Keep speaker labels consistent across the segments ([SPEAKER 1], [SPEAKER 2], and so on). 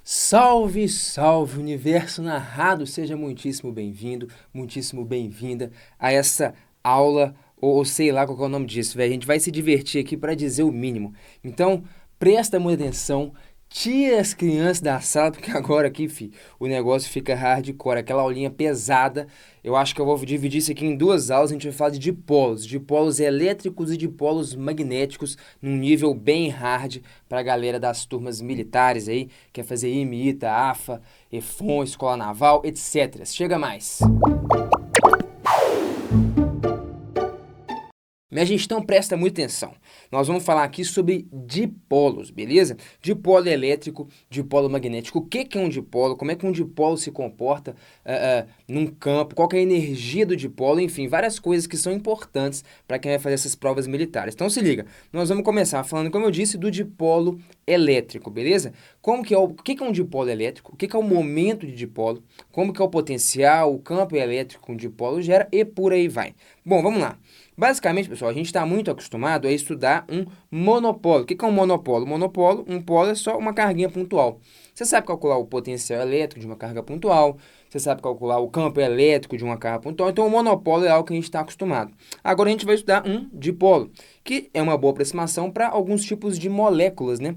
[SPEAKER 1] Salve, salve, universo narrado, seja muitíssimo bem-vinda a essa aula, ou sei lá qual que é o nome disso, velho. A gente vai se divertir aqui para dizer o mínimo. Então, presta muita atenção, tira as crianças da sala, porque agora aqui, o negócio fica hardcore, aquela aulinha pesada. Eu acho que eu vou dividir isso aqui em duas aulas, a gente vai falar de dipolos elétricos e dipolos magnéticos, num nível bem hard, para a galera das turmas militares aí, quer fazer IMITA, AFA, EFON, Escola Naval, etc. Chega mais! Minha gente, então presta muita atenção. Nós vamos falar aqui sobre dipolos, beleza? Dipolo elétrico, dipolo magnético. O que é um dipolo? Como é que um dipolo se comporta num campo? Qual que é a energia do dipolo? Enfim, várias coisas que são importantes para quem vai fazer essas provas militares. Então se liga, nós vamos começar falando, como eu disse, do dipolo elétrico, beleza? O que é um dipolo elétrico? O que é o momento de dipolo? Como que é o potencial, o campo elétrico que um dipolo gera e por aí vai. Bom, vamos lá. Basicamente, pessoal, a gente está muito acostumado a estudar um monopolo. O que é um monopolo? Um polo é só uma carguinha pontual. Você sabe calcular o potencial elétrico de uma carga pontual, você sabe calcular o campo elétrico de uma carga pontual, então o monopolo é algo que a gente está acostumado. Agora a gente vai estudar um dipolo, que é uma boa aproximação para alguns tipos de moléculas, né?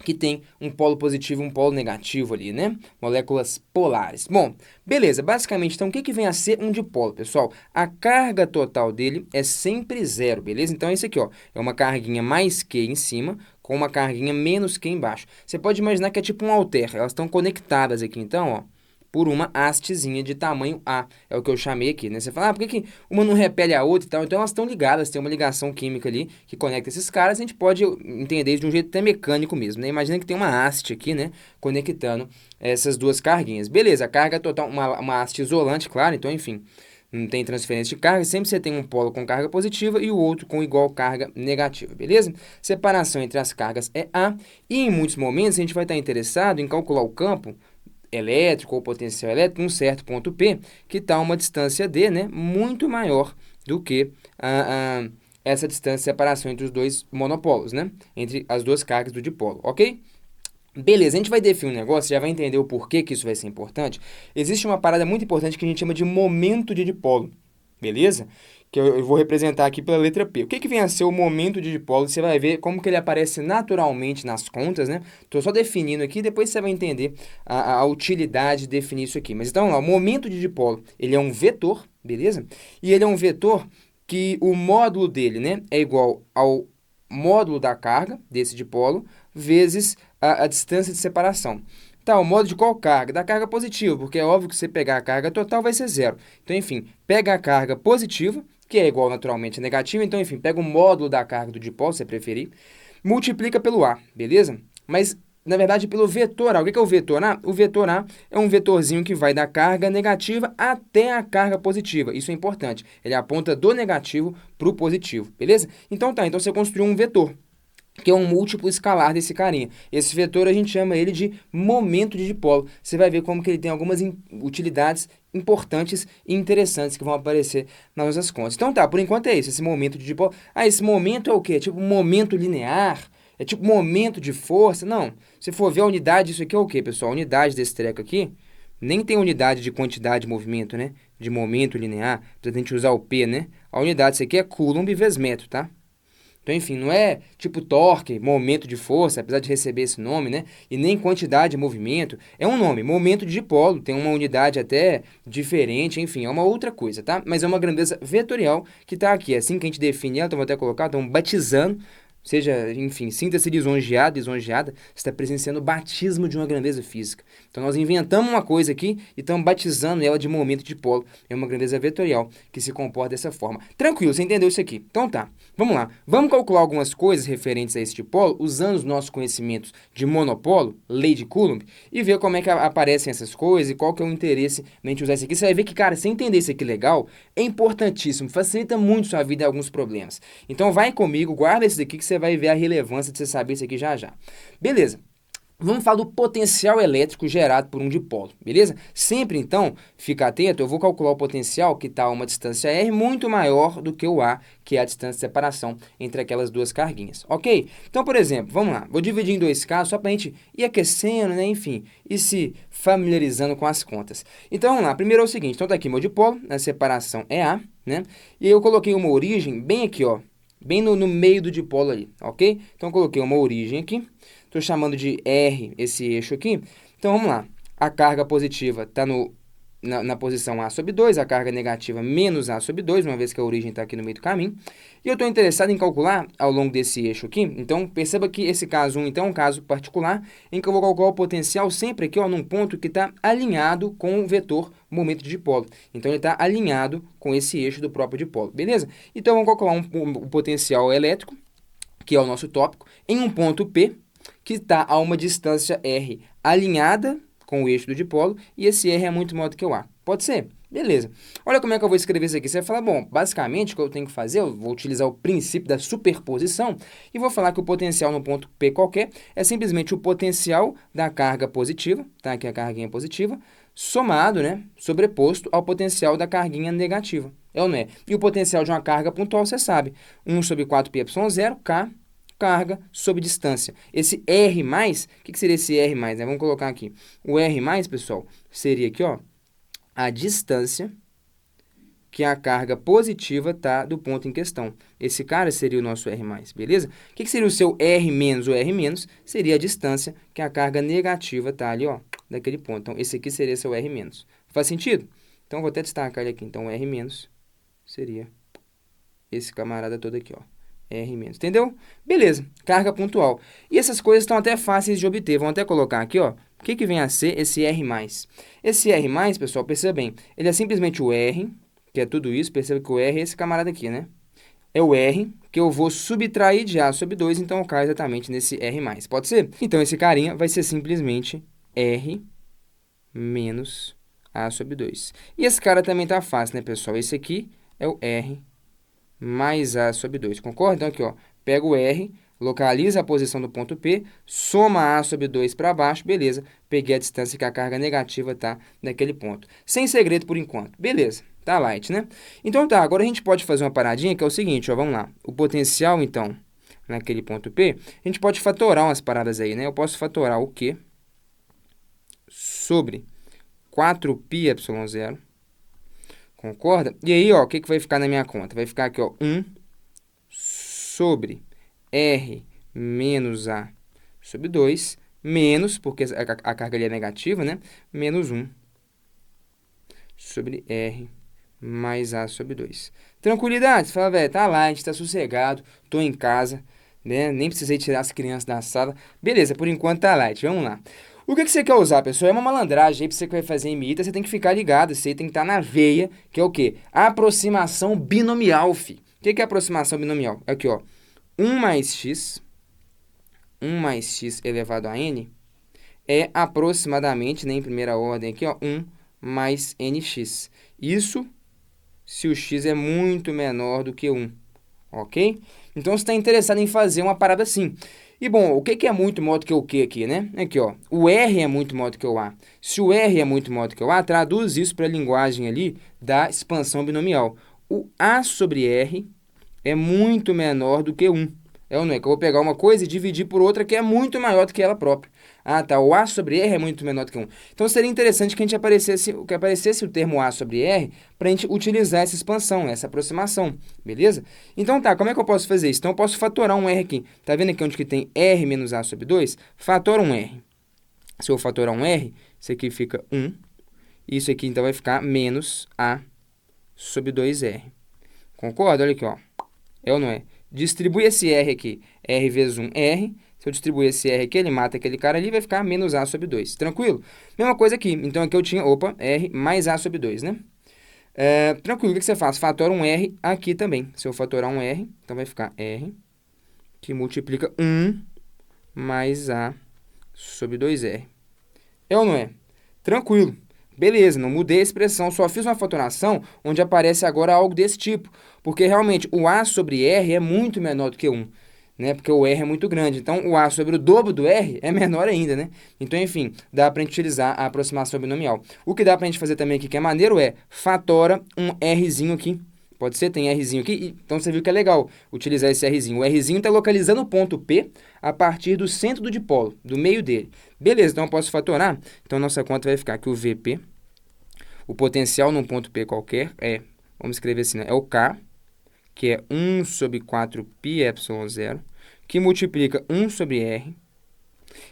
[SPEAKER 1] Que tem um polo positivo e um polo negativo ali, né? Moléculas polares. Bom, beleza. Basicamente, então, o que vem a ser um dipolo, pessoal? A carga total dele é sempre zero, beleza? Então, é isso aqui, ó. É uma carguinha mais Q em cima, com uma carguinha menos Q embaixo. Você pode imaginar que é tipo um halter. Elas estão conectadas aqui, então, ó, por uma hastezinha de tamanho A. É o que eu chamei aqui, né? Você fala, por que uma não repele a outra e tal? Então elas estão ligadas, tem uma ligação química ali que conecta esses caras. A gente pode entender isso de um jeito até mecânico mesmo, né? Imagina que tem uma haste aqui, né? Conectando essas duas carguinhas. Beleza, a carga total, uma haste isolante, claro, então enfim. Não tem transferência de carga, sempre você tem um polo com carga positiva e o outro com igual carga negativa, beleza? Separação entre as cargas é A, e em muitos momentos a gente vai estar interessado em calcular o campo elétrico ou potencial elétrico, um certo ponto P, que está a uma distância D, né, muito maior do que essa distância de separação entre os dois monopolos, né, entre as duas cargas do dipolo, ok? Beleza, a gente vai definir um negócio, já vai entender o porquê que isso vai ser importante. Existe uma parada muito importante que a gente chama de momento de dipolo, beleza? Que eu vou representar aqui pela letra P. O que vem a ser o momento de dipolo? Você vai ver como que ele aparece naturalmente nas contas, né? Estou só definindo aqui, depois você vai entender a utilidade de definir isso aqui. Mas então, vamos lá, o momento de dipolo, ele é um vetor, beleza? E ele é um vetor que o módulo dele, né, é igual ao módulo da carga desse dipolo vezes a distância de separação. Tá, o módulo de qual carga? Da carga positiva, porque é óbvio que você pegar a carga total vai ser zero. Então, enfim, pega a carga positiva, que é igual naturalmente a negativa, então, enfim, pega o módulo da carga do dipolo, se você preferir, multiplica pelo A, beleza? Mas, na verdade, pelo vetor A. O que é o vetor A? O vetor A é um vetorzinho que vai da carga negativa até a carga positiva. Isso é importante. Ele aponta do negativo para o positivo, beleza? Então tá, então você construiu um vetor, que é um múltiplo escalar desse carinha. Esse vetor a gente chama ele de momento de dipolo. Você vai ver como que ele tem algumas utilidades importantes e interessantes que vão aparecer nas nossas contas. Então tá, por enquanto é isso, esse momento de dipolo. Ah, esse momento é o quê? É tipo um momento linear? É tipo um momento de força? Não. Se for ver a unidade, isso aqui é o quê, pessoal? A unidade desse treco aqui nem tem unidade de quantidade de movimento, né? De momento linear, pra gente usar o P, né? A unidade disso aqui é coulomb vezes metro, tá? Então, enfim, não é tipo torque, momento de força, apesar de receber esse nome, né? E nem quantidade de movimento. É um nome, momento de dipolo, tem uma unidade até diferente, enfim, é uma outra coisa, tá? Mas é uma grandeza vetorial que está aqui. Assim que a gente define ela, então vou até colocar, estamos batizando, seja, enfim, sinta-se lisonjeado, lisonjeada, você está presenciando o batismo de uma grandeza física. Então, nós inventamos uma coisa aqui e estamos batizando ela de momento de dipolo. É uma grandeza vetorial que se comporta dessa forma. Tranquilo, você entendeu isso aqui? Então tá, vamos lá. Vamos calcular algumas coisas referentes a esse dipolo, usando os nossos conhecimentos de monopolo, lei de Coulomb, e ver como é que aparecem essas coisas e qual que é o interesse na gente usar isso aqui. Você vai ver que, cara, se entender isso aqui legal, é importantíssimo, facilita muito sua vida em alguns problemas. Então vai comigo, guarda isso daqui que você vai ver a relevância de você saber isso aqui já já. Beleza. Vamos falar do potencial elétrico gerado por um dipolo, beleza? Sempre, então, fica atento, eu vou calcular o potencial que está a uma distância R muito maior do que o A, que é a distância de separação entre aquelas duas carguinhas, ok? Então, por exemplo, vamos lá, vou dividir em dois casos só para a gente ir aquecendo, né, enfim, e se familiarizando com as contas. Então, vamos lá, primeiro é o seguinte, então tá aqui meu dipolo, a separação é A, né? E aí eu coloquei uma origem bem aqui, ó, bem no meio do dipolo ali, ok? Então, eu coloquei uma origem aqui. Estou chamando de R esse eixo aqui. Então, vamos lá. A carga positiva está na posição A sobre 2, a carga negativa menos A sobre 2, uma vez que a origem está aqui no meio do caminho. E eu estou interessado em calcular ao longo desse eixo aqui. Então, perceba que esse caso 1, então, é um caso particular em que eu vou calcular o potencial sempre aqui, ó, num ponto que está alinhado com o vetor momento de dipolo. Então, ele está alinhado com esse eixo do próprio dipolo, beleza? Então, vamos calcular um potencial elétrico, que é o nosso tópico, em um ponto P, que está a uma distância R alinhada com o eixo do dipolo, e esse R é muito maior do que o A. Pode ser? Beleza. Olha como é que eu vou escrever isso aqui. Você vai falar, bom, basicamente o que eu tenho que fazer, eu vou utilizar o princípio da superposição e vou falar que o potencial no ponto P qualquer é simplesmente o potencial da carga positiva, tá? Aqui a carguinha positiva, somado, né, sobreposto ao potencial da carguinha negativa. É ou não é? E o potencial de uma carga pontual, você sabe, 1 sobre 4πε0, K, carga sobre distância. Esse R+, o que seria esse R+, né? Vamos colocar aqui. O R+, pessoal, seria aqui, ó, a distância que a carga positiva está do ponto em questão. Esse cara seria o nosso R+, beleza? O que seria o seu R-? O R- seria a distância que a carga negativa está ali, ó, daquele ponto. Então, esse aqui seria seu R-. Faz sentido? Então, vou até destacar ele aqui. Então, o R- seria esse camarada todo aqui, ó. R-, entendeu? Beleza, carga pontual. E essas coisas estão até fáceis de obter. Vamos até colocar aqui, ó. O que vem a ser esse R+? Esse R+, pessoal, perceba bem, ele é simplesmente o R, que é tudo isso. Perceba que o R é esse camarada aqui, né? É o R que eu vou subtrair de A sobre 2, então cai exatamente nesse R+. Pode ser? Então, esse carinha vai ser simplesmente R menos A sobre 2. E esse cara também tá fácil, né, pessoal? Esse aqui é o R mais A sobre 2, concorda? Então, aqui, ó, pega o R, localiza a posição do ponto P, soma A sobre 2 para baixo, beleza. Peguei a distância que a carga negativa está naquele ponto. Sem segredo por enquanto. Beleza, tá light, né? Então, tá, agora a gente pode fazer uma paradinha que é o seguinte, ó, vamos lá. O potencial, então, naquele ponto P, a gente pode fatorar umas paradas aí, né? Eu posso fatorar o Q sobre 4πε0. Concorda? E aí, ó, o que vai ficar na minha conta? Vai ficar aqui, ó, 1 sobre R menos A sobre 2, menos, porque a carga ali é negativa, né? Menos 1 sobre R mais A sobre 2. Tranquilidade? Você fala, velho, tá lá, a gente tá sossegado, tô em casa, né? Nem precisei tirar as crianças da sala. Beleza, por enquanto tá light, vamos lá. O que você quer usar, pessoal? É uma malandragem aí pra você que vai fazer em MITA, você tem que ficar ligado, você tem que estar na veia, que é o quê? Aproximação binomial, fi. O que é aproximação binomial? É aqui, ó, 1 mais x elevado a n, é aproximadamente, né, em primeira ordem aqui, ó, 1 mais nx. Isso se o x é muito menor do que 1, ok? Então, você está interessado em fazer uma parada assim. E, bom, o que é muito maior do que o que aqui, né? Aqui, ó, o R é muito maior do que o A. Se o R é muito maior do que o A, traduz isso para a linguagem ali da expansão binomial. O A sobre R é muito menor do que 1. É ou não é? Que eu vou pegar uma coisa e dividir por outra que é muito maior do que ela própria. Ah, tá. O A sobre R é muito menor do que 1. Então, seria interessante que aparecesse o termo A sobre R para a gente utilizar essa expansão, essa aproximação. Beleza? Então, tá. Como é que eu posso fazer isso? Então, eu posso fatorar um R aqui. Tá vendo aqui onde que tem R menos A sobre 2? Fatora um R. Se eu fatorar um R, isso aqui fica 1. Isso aqui, então, vai ficar menos A sobre 2R. Concorda? Olha aqui, ó. É ou não é? Distribui esse R aqui, R vezes 1, R. Se eu distribuir esse R aqui, ele mata aquele cara ali, vai ficar menos A sobre 2. Tranquilo? Mesma coisa aqui. Então, aqui eu tinha, R mais A sobre 2, né? Tranquilo, o que você faz? Fatora um R aqui também. Se eu fatorar um R, então vai ficar R, que multiplica 1 mais A sobre 2R. É ou não é? Tranquilo. Beleza, não mudei a expressão, só fiz uma fatoração onde aparece agora algo desse tipo. Porque realmente o A sobre R é muito menor do que 1. né? Porque o R é muito grande. Então, o A sobre o dobro do R é menor ainda, né? Então, enfim, dá para a gente utilizar a aproximação binomial. O que dá para a gente fazer também aqui, que é maneiro, é fatora um Rzinho aqui. Pode ser, tem Rzinho aqui. Então, você viu que é legal utilizar esse Rzinho. O Rzinho está localizando o ponto P a partir do centro do dipolo, do meio dele. Beleza, então eu posso fatorar. Então, nossa conta vai ficar que o VP, o potencial num ponto P qualquer, vamos escrever assim, né? É o K, que é 1 sobre 4πε0, que multiplica 1 sobre R.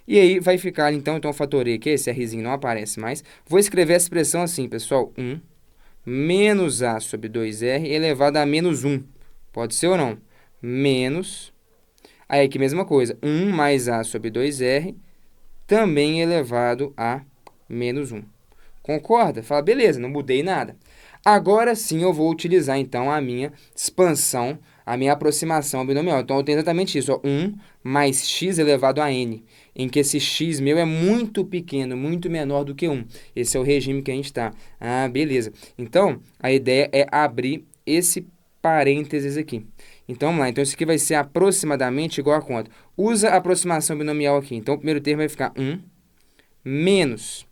[SPEAKER 1] E aí vai ficar, então eu fatorei aqui, esse Rzinho não aparece mais. Vou escrever essa expressão assim, pessoal, 1 menos A sobre 2R elevado a menos 1. Pode ser ou não? Menos, aí aqui mesma coisa, 1 mais A sobre 2R, também elevado a menos 1. Concorda? Fala, beleza, não mudei nada. Agora sim eu vou utilizar, então, a minha expansão, a minha aproximação binomial. Então, eu tenho exatamente isso, ó, 1 mais x elevado a n, em que esse x meu é muito pequeno, muito menor do que 1. Esse é o regime que a gente está. Ah, beleza. Então, a ideia é abrir esse parênteses aqui. Então, vamos lá. Então, isso aqui vai ser aproximadamente igual a quanto? Usa a aproximação binomial aqui. Então, o primeiro termo vai ficar 1 menos...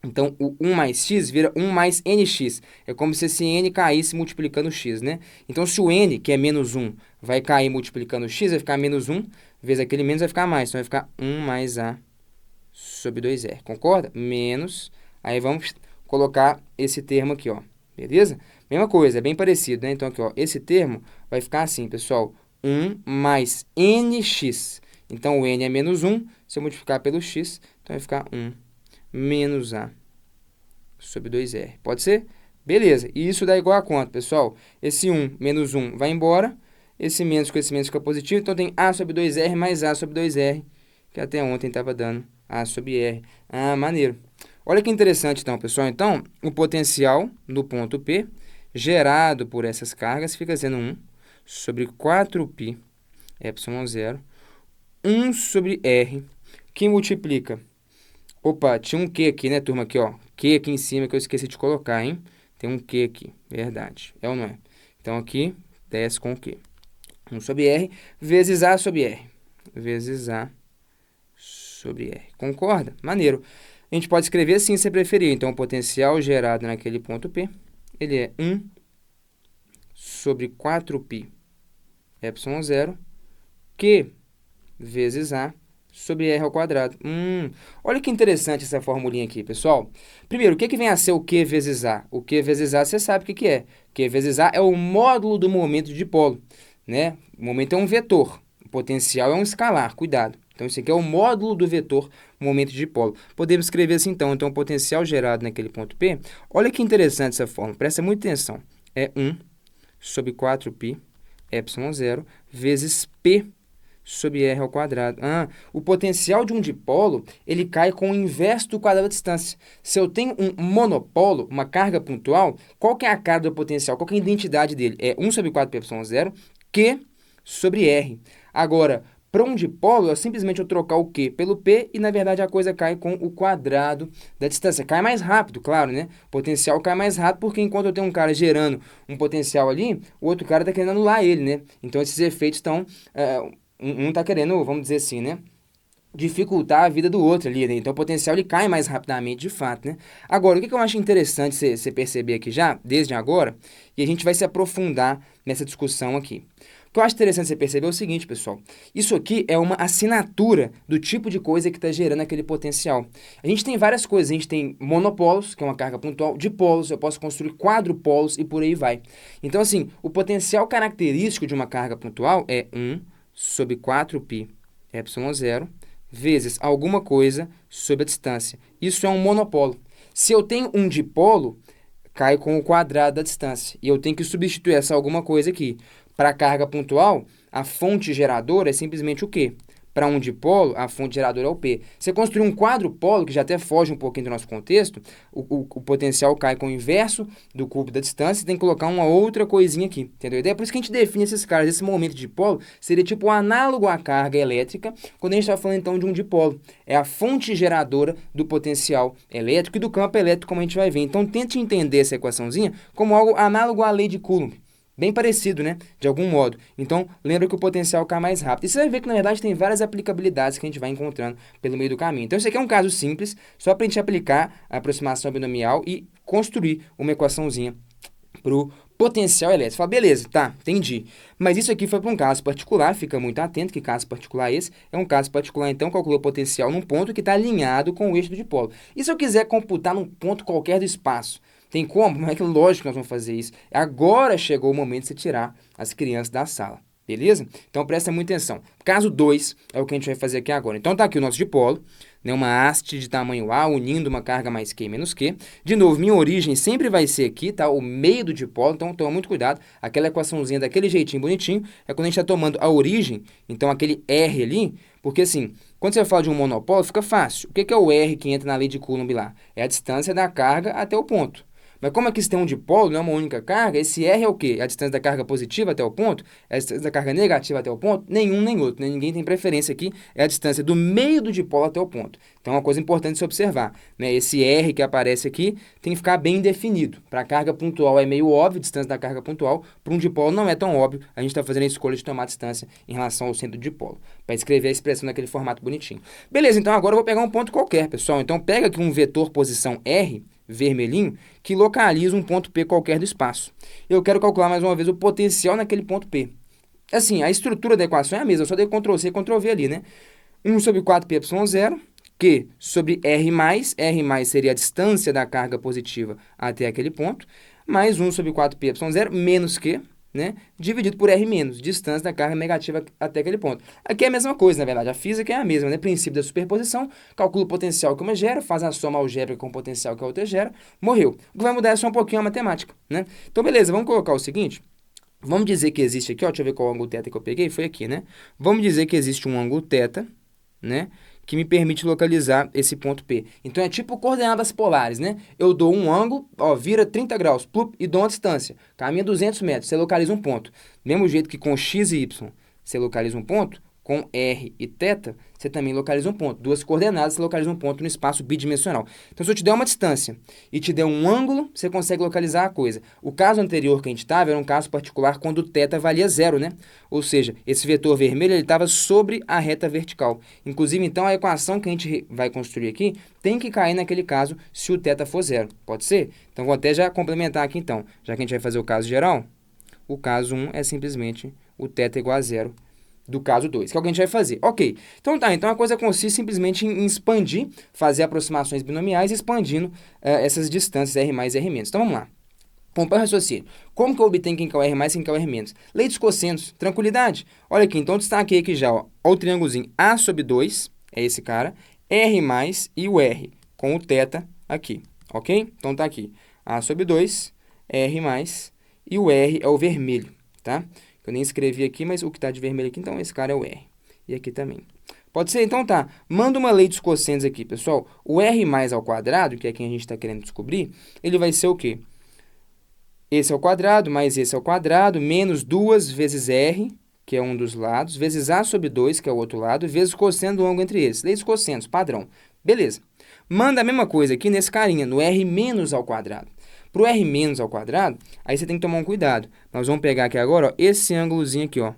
[SPEAKER 1] Então, o 1 mais x vira 1 mais nx. É como se esse n caísse multiplicando x, né? Então, se o n, que é menos 1, vai cair multiplicando x, vai ficar menos 1, vezes aquele menos vai ficar mais. Então, vai ficar 1 mais a sobre 2r. Concorda? Menos. Aí, vamos colocar esse termo aqui, ó. Beleza? Mesma coisa, é bem parecido, né? Então, aqui, ó, esse termo vai ficar assim, pessoal. 1 mais nx. Então, o n é menos 1. Se eu multiplicar pelo x, então vai ficar 1 menos A sobre 2R. Pode ser? Beleza. E isso dá igual a quanto, pessoal? Esse 1 menos 1 vai embora. Esse menos com esse menos fica positivo. Então, tem A sobre 2R mais A sobre 2R, que até ontem estava dando A sobre R. Ah, maneiro. Olha que interessante, então, pessoal. Então, o potencial no ponto P, gerado por essas cargas, fica sendo 1 sobre 4π ε0, 1 sobre R, que multiplica... Opa, tinha um Q aqui, né, turma? Aqui, ó. Q aqui em cima que eu esqueci de colocar, hein? Tem um Q aqui, verdade. É ou não é? Então, aqui, desce com o Q. 1 sobre R vezes A sobre R. Vezes A sobre R. Concorda? Maneiro. A gente pode escrever assim, se preferir. Então, o potencial gerado naquele ponto P, ele é 1 sobre 4π ε0, Q vezes A sobre r ao quadrado. Olha que interessante essa formulinha aqui, pessoal. Primeiro, o que vem a ser o Q vezes A? O Q vezes A, você sabe o que é. Q vezes A é o módulo do momento de dipolo, né? O momento é um vetor, o potencial é um escalar, cuidado. Então, isso aqui é o módulo do vetor momento de dipolo. Podemos escrever assim, então, o potencial gerado naquele ponto P. Olha que interessante essa fórmula, presta muita atenção. É 1 sobre 4π ε0 vezes P sobre r ao quadrado. O potencial de um dipolo, ele cai com o inverso do quadrado da distância. Se eu tenho um monopolo, uma carga pontual, qual que é a carga do potencial? Qual que é a identidade dele? É 1 sobre 4πε0, Q sobre R. Agora, para um dipolo, é simplesmente eu trocar o Q pelo P e, na verdade, a coisa cai com o quadrado da distância. Cai mais rápido, claro, né? O potencial cai mais rápido porque enquanto eu tenho um cara gerando um potencial ali, o outro cara está querendo anular ele, né? Então, esses efeitos estão... Um está querendo, vamos dizer assim, né, dificultar a vida do outro ali, né? Então o potencial ele cai mais rapidamente, de fato, né? Agora, o que eu acho interessante você perceber aqui já, desde agora, e a gente vai se aprofundar nessa discussão aqui. O que eu acho interessante você perceber é o seguinte, pessoal, isso aqui é uma assinatura do tipo de coisa que está gerando aquele potencial. A gente tem várias coisas, a gente tem monopolos, que é uma carga pontual, dipolos, eu posso construir quadrupolos e por aí vai. Então, assim, o potencial característico de uma carga pontual é 1 sobre 4π ε0 vezes alguma coisa sobre a distância. Isso é um monopolo. Se eu tenho um dipolo, cai com o quadrado da distância. E eu tenho que substituir essa alguma coisa aqui. Para a carga pontual, a fonte geradora é simplesmente o Q. Para um dipolo, a fonte geradora é o P. Você construir um quadrupolo, que já até foge um pouquinho do nosso contexto, o potencial cai com o inverso do cubo da distância, tem que colocar uma outra coisinha aqui, entendeu? É por isso que a gente define esses caras. Esse momento de dipolo seria tipo um análogo à carga elétrica, quando a gente está falando então de um dipolo. É a fonte geradora do potencial elétrico e do campo elétrico, como a gente vai ver. Então, tente entender essa equaçãozinha como algo análogo à lei de Coulomb. bem parecido, né? De algum modo. Então, lembra que o potencial cai mais rápido. E você vai ver que, na verdade, tem várias aplicabilidades que a gente vai encontrando pelo meio do caminho. Então, isso aqui é um caso simples, só para a gente aplicar a aproximação binomial e construir uma equaçãozinha para o potencial elétrico. Fala, beleza, tá, entendi. Mas isso aqui foi para um caso particular, fica muito atento que caso particular é esse. É um caso particular, então, calculou o potencial num ponto que está alinhado com o eixo do dipolo. E se eu quiser computar num ponto qualquer do espaço? Tem como? Mas é que lógico que nós vamos fazer isso. Agora chegou o momento de você tirar as crianças da sala. Beleza? Então presta muita atenção. Caso 2 é o que a gente vai fazer aqui agora. Então tá aqui o nosso dipolo, né, uma haste de tamanho A unindo uma carga mais Q menos Q. De novo, minha origem sempre vai ser aqui, tá? O meio do dipolo, então toma muito cuidado. Aquela equaçãozinha daquele jeitinho bonitinho é quando a gente está tomando a origem, então aquele R ali, porque assim, quando você fala de um monopolo, fica fácil. O que é o R que entra na lei de Coulomb lá? É a distância da carga até o ponto. Mas como aqui você tem um dipolo, não é uma única carga, esse R é o quê? É a distância da carga positiva até o ponto? É a distância da carga negativa até o ponto? Nenhum nem outro, né? Ninguém tem preferência aqui, é a distância do meio do dipolo até o ponto. Então é uma coisa importante se observar, né? Esse R que aparece aqui tem que ficar bem definido. Para a carga pontual é meio óbvio, distância da carga pontual, para um dipolo não é tão óbvio, a gente está fazendo a escolha de tomar distância em relação ao centro do dipolo, para escrever a expressão naquele formato bonitinho. Beleza, então agora eu vou pegar um ponto qualquer, pessoal. Então pega aqui um vetor posição R, vermelhinho, que localiza um ponto P qualquer do espaço. Eu quero calcular mais uma vez o potencial naquele ponto P. Assim, a estrutura da equação é a mesma, eu só dei Ctrl+C e Ctrl+V ali, né? 1 sobre 4πy0, que sobre R+, R+ seria a distância da carga positiva até aquele ponto, mais 1 sobre 4πy0 menos Q, né, dividido por R-, distância da carga negativa até aquele ponto. Aqui é a mesma coisa, na verdade, a física é a mesma, né? Princípio da superposição, calcula o potencial que uma gera, faz a soma algébrica com o potencial que a outra gera, morreu. O que vai mudar é só um pouquinho a matemática, né? Então, beleza, vamos colocar o seguinte, vamos dizer que existe aqui, ó, deixa eu ver qual ângulo θ que eu peguei, foi aqui, né? Vamos dizer que existe um ângulo θ, né, que me permite localizar esse ponto P. Então, é tipo coordenadas polares, né? Eu dou um ângulo, ó, vira 30 graus, plup, e dou uma distância. Caminha 200 metros, você localiza um ponto. Do mesmo jeito que com x e y você localiza um ponto, com R e θ, você também localiza um ponto. Duas coordenadas, você localiza um ponto no espaço bidimensional. Então, se eu te der uma distância e te der um ângulo, você consegue localizar a coisa. O caso anterior que a gente estava era um caso particular quando o θ valia zero, né? Ou seja, esse vetor vermelho estava sobre a reta vertical. Inclusive, então, a equação que a gente vai construir aqui tem que cair naquele caso se o θ for zero. Pode ser? Então, vou até já complementar aqui, então. Já que a gente vai fazer o caso geral, o caso 1 é simplesmente o θ igual a zero do caso 2, que é o que a gente vai fazer. Ok, então tá, então a coisa consiste simplesmente em expandir, fazer aproximações binomiais, expandindo essas distâncias R+, R-. Então vamos lá. Acompanha o raciocínio. Como que eu obtenho quem que é o R+, quem que é o R-? Lei dos cossenos, tranquilidade. Olha aqui, então destaquei aqui já, ó, o triângulozinho A sobre 2, é esse cara, R+, e o R, com o θ aqui, ok? Então tá aqui, A sobre 2, R+, e o R é o vermelho, tá? Eu nem escrevi aqui, mas o que está de vermelho aqui, então esse cara é o R. E aqui também. Pode ser? Então tá. Manda uma lei dos cossenos aqui, pessoal. O R mais ao quadrado, que é quem a gente está querendo descobrir, ele vai ser o quê? Esse ao quadrado, mais esse ao quadrado, menos 2 vezes R, que é um dos lados, vezes A sobre 2, que é o outro lado, vezes o cosseno do ângulo entre eles. Lei dos cossenos, padrão. Beleza. Manda a mesma coisa aqui nesse carinha, no R menos ao quadrado. Para o R menos ao quadrado, aí você tem que tomar um cuidado. Nós vamos pegar aqui agora, ó, esse ângulozinho aqui, ó,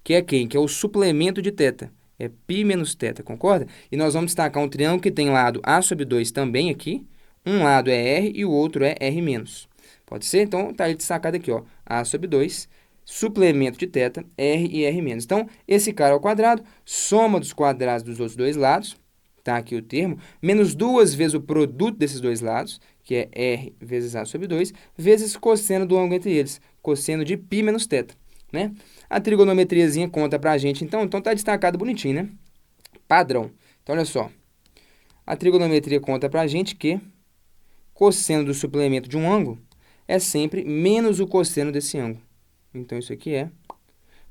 [SPEAKER 1] que é quem? Que é o suplemento de θ. É π menos θ, concorda? E nós vamos destacar um triângulo que tem lado A sobre 2 também aqui. Um lado é R e o outro é R menos. Pode ser? Então, tá aí destacado aqui, ó, A sobre 2, suplemento de θ, R e R menos. Então, esse cara ao quadrado, soma dos quadrados dos outros dois lados, tá aqui o termo, menos 2 vezes o produto desses dois lados, que é R vezes A sobre 2, vezes cosseno do ângulo entre eles, cosseno de π menos θ, né? A trigonometriazinha conta pra gente, então tá destacado bonitinho, né? Padrão. Então, olha só. A trigonometria conta pra gente que cosseno do suplemento de um ângulo é sempre menos o cosseno desse ângulo. Então, isso aqui é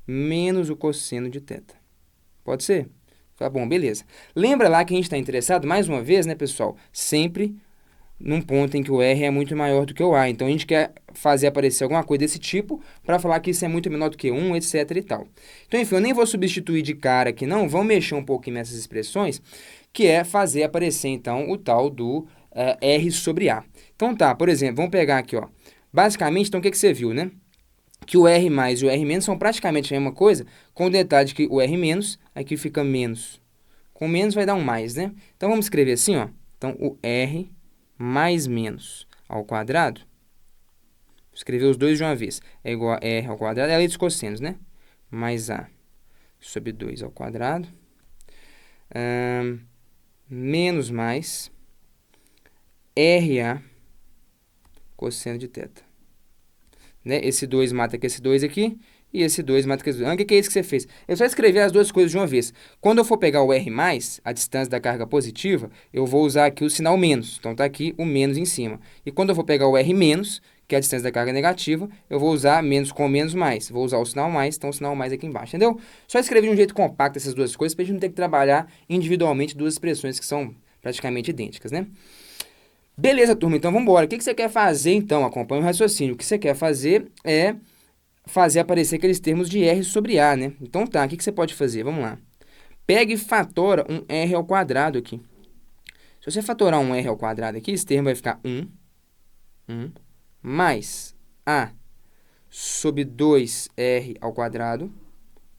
[SPEAKER 1] menos o cosseno de θ. Pode ser? Tá bom, beleza. Lembra lá que a gente está interessado, mais uma vez, né, pessoal? Sempre num ponto em que o R é muito maior do que o A. Então, a gente quer fazer aparecer alguma coisa desse tipo para falar que isso é muito menor do que 1, etc e tal. Então, enfim, eu nem vou substituir de cara aqui, não. Vamos mexer um pouquinho nessas expressões, que é fazer aparecer, então, o tal do R sobre A. Então, tá, por exemplo, vamos pegar aqui, ó. Basicamente, então, o que você viu, né? que o R mais e o R menos são praticamente a mesma coisa, com o detalhe de que o R menos, aqui fica menos. Com menos vai dar um mais, né? Então, vamos escrever assim, ó. Então, o R mais menos ao quadrado, vou escrever os dois de uma vez, é igual a R ao quadrado, é a lei dos cossenos, né? Mais A sobre 2 ao quadrado, menos mais RA cosseno de θ. Né? Esse 2 mata com esse 2 aqui, e esse 2 mata com esse 2. O que é isso que você fez? Eu só escrevi as duas coisas de uma vez. Quando eu for pegar o R+, a distância da carga positiva, eu vou usar aqui o sinal menos. Então, está aqui o menos em cima. E quando eu for pegar o R-, que é a distância da carga negativa, eu vou usar menos com menos mais. Vou usar o sinal mais, então o sinal mais aqui embaixo, entendeu? Só escrevi de um jeito compacto essas duas coisas, para a gente não ter que trabalhar individualmente duas expressões que são praticamente idênticas, né? Beleza, turma, então vamos embora. O que você quer fazer, então? Acompanhe o raciocínio. O que você quer fazer é fazer aparecer aqueles termos de R sobre A, né? Então tá, o que você pode fazer? Vamos lá. Pega e fatora um R ao quadrado aqui. Se você fatorar um R ao quadrado aqui, esse termo vai ficar 1 mais A sobre 2R ao quadrado.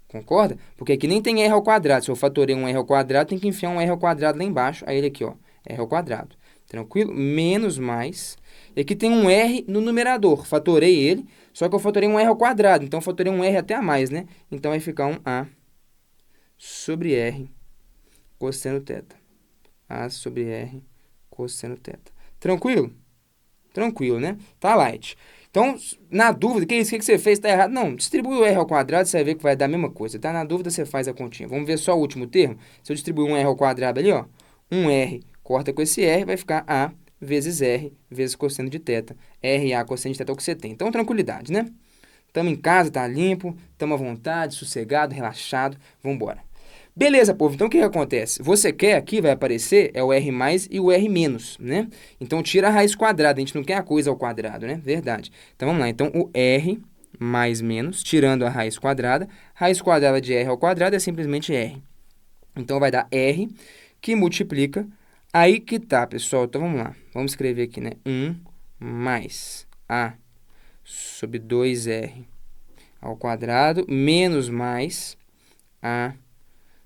[SPEAKER 1] Concorda? Porque aqui nem tem R ao quadrado. Se eu fatorei um R ao quadrado, tem que enfiar um R ao quadrado lá embaixo. Aí ele aqui, ó, R ao quadrado. Tranquilo? Menos mais. E aqui tem um R no numerador. Fatorei ele, só que eu fatorei um R ao quadrado. Então, eu fatorei um R até a mais, né? Então, vai ficar um A sobre R cosseno θ. A sobre R cosseno θ. Tranquilo? Tranquilo, né? Tá light. Então, na dúvida, que isso? O que você fez? Tá errado? Não, distribui o R ao quadrado, você vai ver que vai dar a mesma coisa. Tá na dúvida, você faz a continha. Vamos ver só o último termo. Se eu distribuir um R ao quadrado ali, ó, um R corta com esse R, vai ficar A vezes R vezes cosseno de θ. RA cosseno de θ é o que você tem. Então, tranquilidade, né? Estamos em casa, tá limpo, estamos à vontade, sossegado, relaxado. Vamos embora. Beleza, povo. Então, o que acontece? Você quer aqui, vai aparecer, é o R mais e o R menos, né? Então, tira a raiz quadrada. A gente não quer a coisa ao quadrado, né? Verdade. Então, vamos lá. Então, o R mais menos, tirando a raiz quadrada de R ao quadrado é simplesmente R. Então, vai dar R, que multiplica. Aí que tá, pessoal. Então, vamos lá. Vamos escrever aqui, né? 1 mais A sobre 2R ao quadrado, menos mais A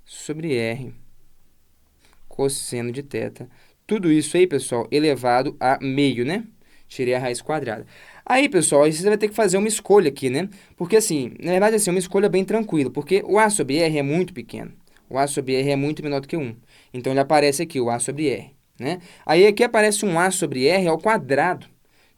[SPEAKER 1] sobre R cosseno de θ. Tudo isso aí, pessoal, elevado a meio, né? Tirei a raiz quadrada. Aí, pessoal, aí você vai ter que fazer uma escolha aqui, né? Porque, assim, na verdade, assim, uma escolha bem tranquila, porque o A sobre R é muito pequeno. O A sobre R é muito menor do que 1. Então, ele aparece aqui, o A sobre R, né? Aí, aqui aparece um A sobre R ao quadrado,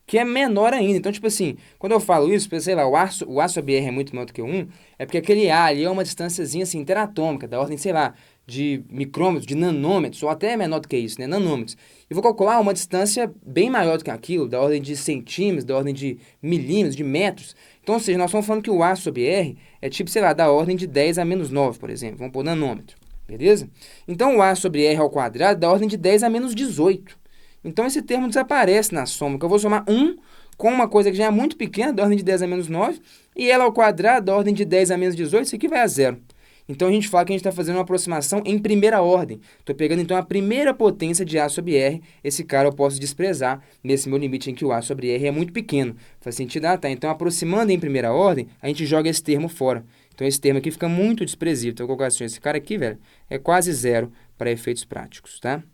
[SPEAKER 1] que é menor ainda. Então, tipo assim, quando eu falo isso, sei lá, o A sobre R é muito menor do que 1, é porque aquele A ali é uma distânciazinha assim, interatômica, da ordem, sei lá, de micrômetros, de nanômetros, ou até menor do que isso, né, nanômetros. Eu vou calcular uma distância bem maior do que aquilo, da ordem de centímetros, da ordem de milímetros, de metros. Então, ou seja, nós estamos falando que o A sobre R é tipo, sei lá, da ordem de 10 a menos 9, por exemplo. Vamos pôr nanômetro, beleza? Então, o A sobre R ao quadrado é da ordem de 10 a menos 18. Então, esse termo desaparece na soma, que eu vou somar 1 com uma coisa que já é muito pequena, da ordem de 10 a menos 9, e ela ao quadrado, da ordem de 10 a menos 18, isso aqui vai a zero. Então, a gente fala que a gente está fazendo uma aproximação em primeira ordem. Estou pegando, então, a primeira potência de A sobre R. Esse cara eu posso desprezar nesse meu limite em que o A sobre R é muito pequeno. Faz sentido? Ah, tá. Então, aproximando em primeira ordem, a gente joga esse termo fora. Então, esse termo aqui fica muito desprezível. Então, eu vou colocar assim, esse cara aqui, velho, é quase zero para efeitos práticos, tá?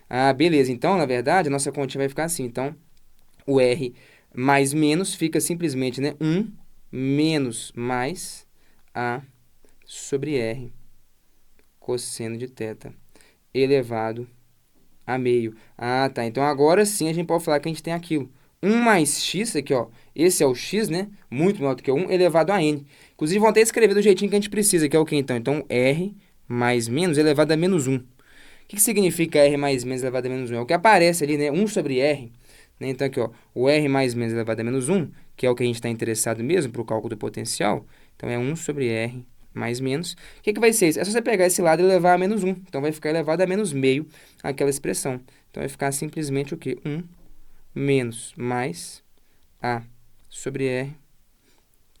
[SPEAKER 1] Ah, beleza. Então, na verdade, a nossa continha vai ficar assim. Então, o R mais menos fica simplesmente, né, 1 menos mais A sobre R cosseno de θ elevado a meio. Ah, tá. Então, agora sim a gente pode falar que a gente tem aquilo. 1 mais x, aqui, ó. Esse é o x, né? Muito maior do que 1, elevado a n. Inclusive, vão até escrever do jeitinho que a gente precisa, que é o quê, então? Então, R mais menos elevado a menos 1. O que significa R mais menos elevado a menos 1? É o que aparece ali, né? 1 sobre R. Né? Então, aqui, ó, o R mais menos elevado a menos 1, que é o que a gente está interessado mesmo para o cálculo do potencial. Então, é 1 sobre R mais menos. O que vai ser isso? É só você pegar esse lado e levar a menos 1. Então, vai ficar elevado a menos meio aquela expressão. Então, vai ficar simplesmente o quê? 1 menos mais A sobre R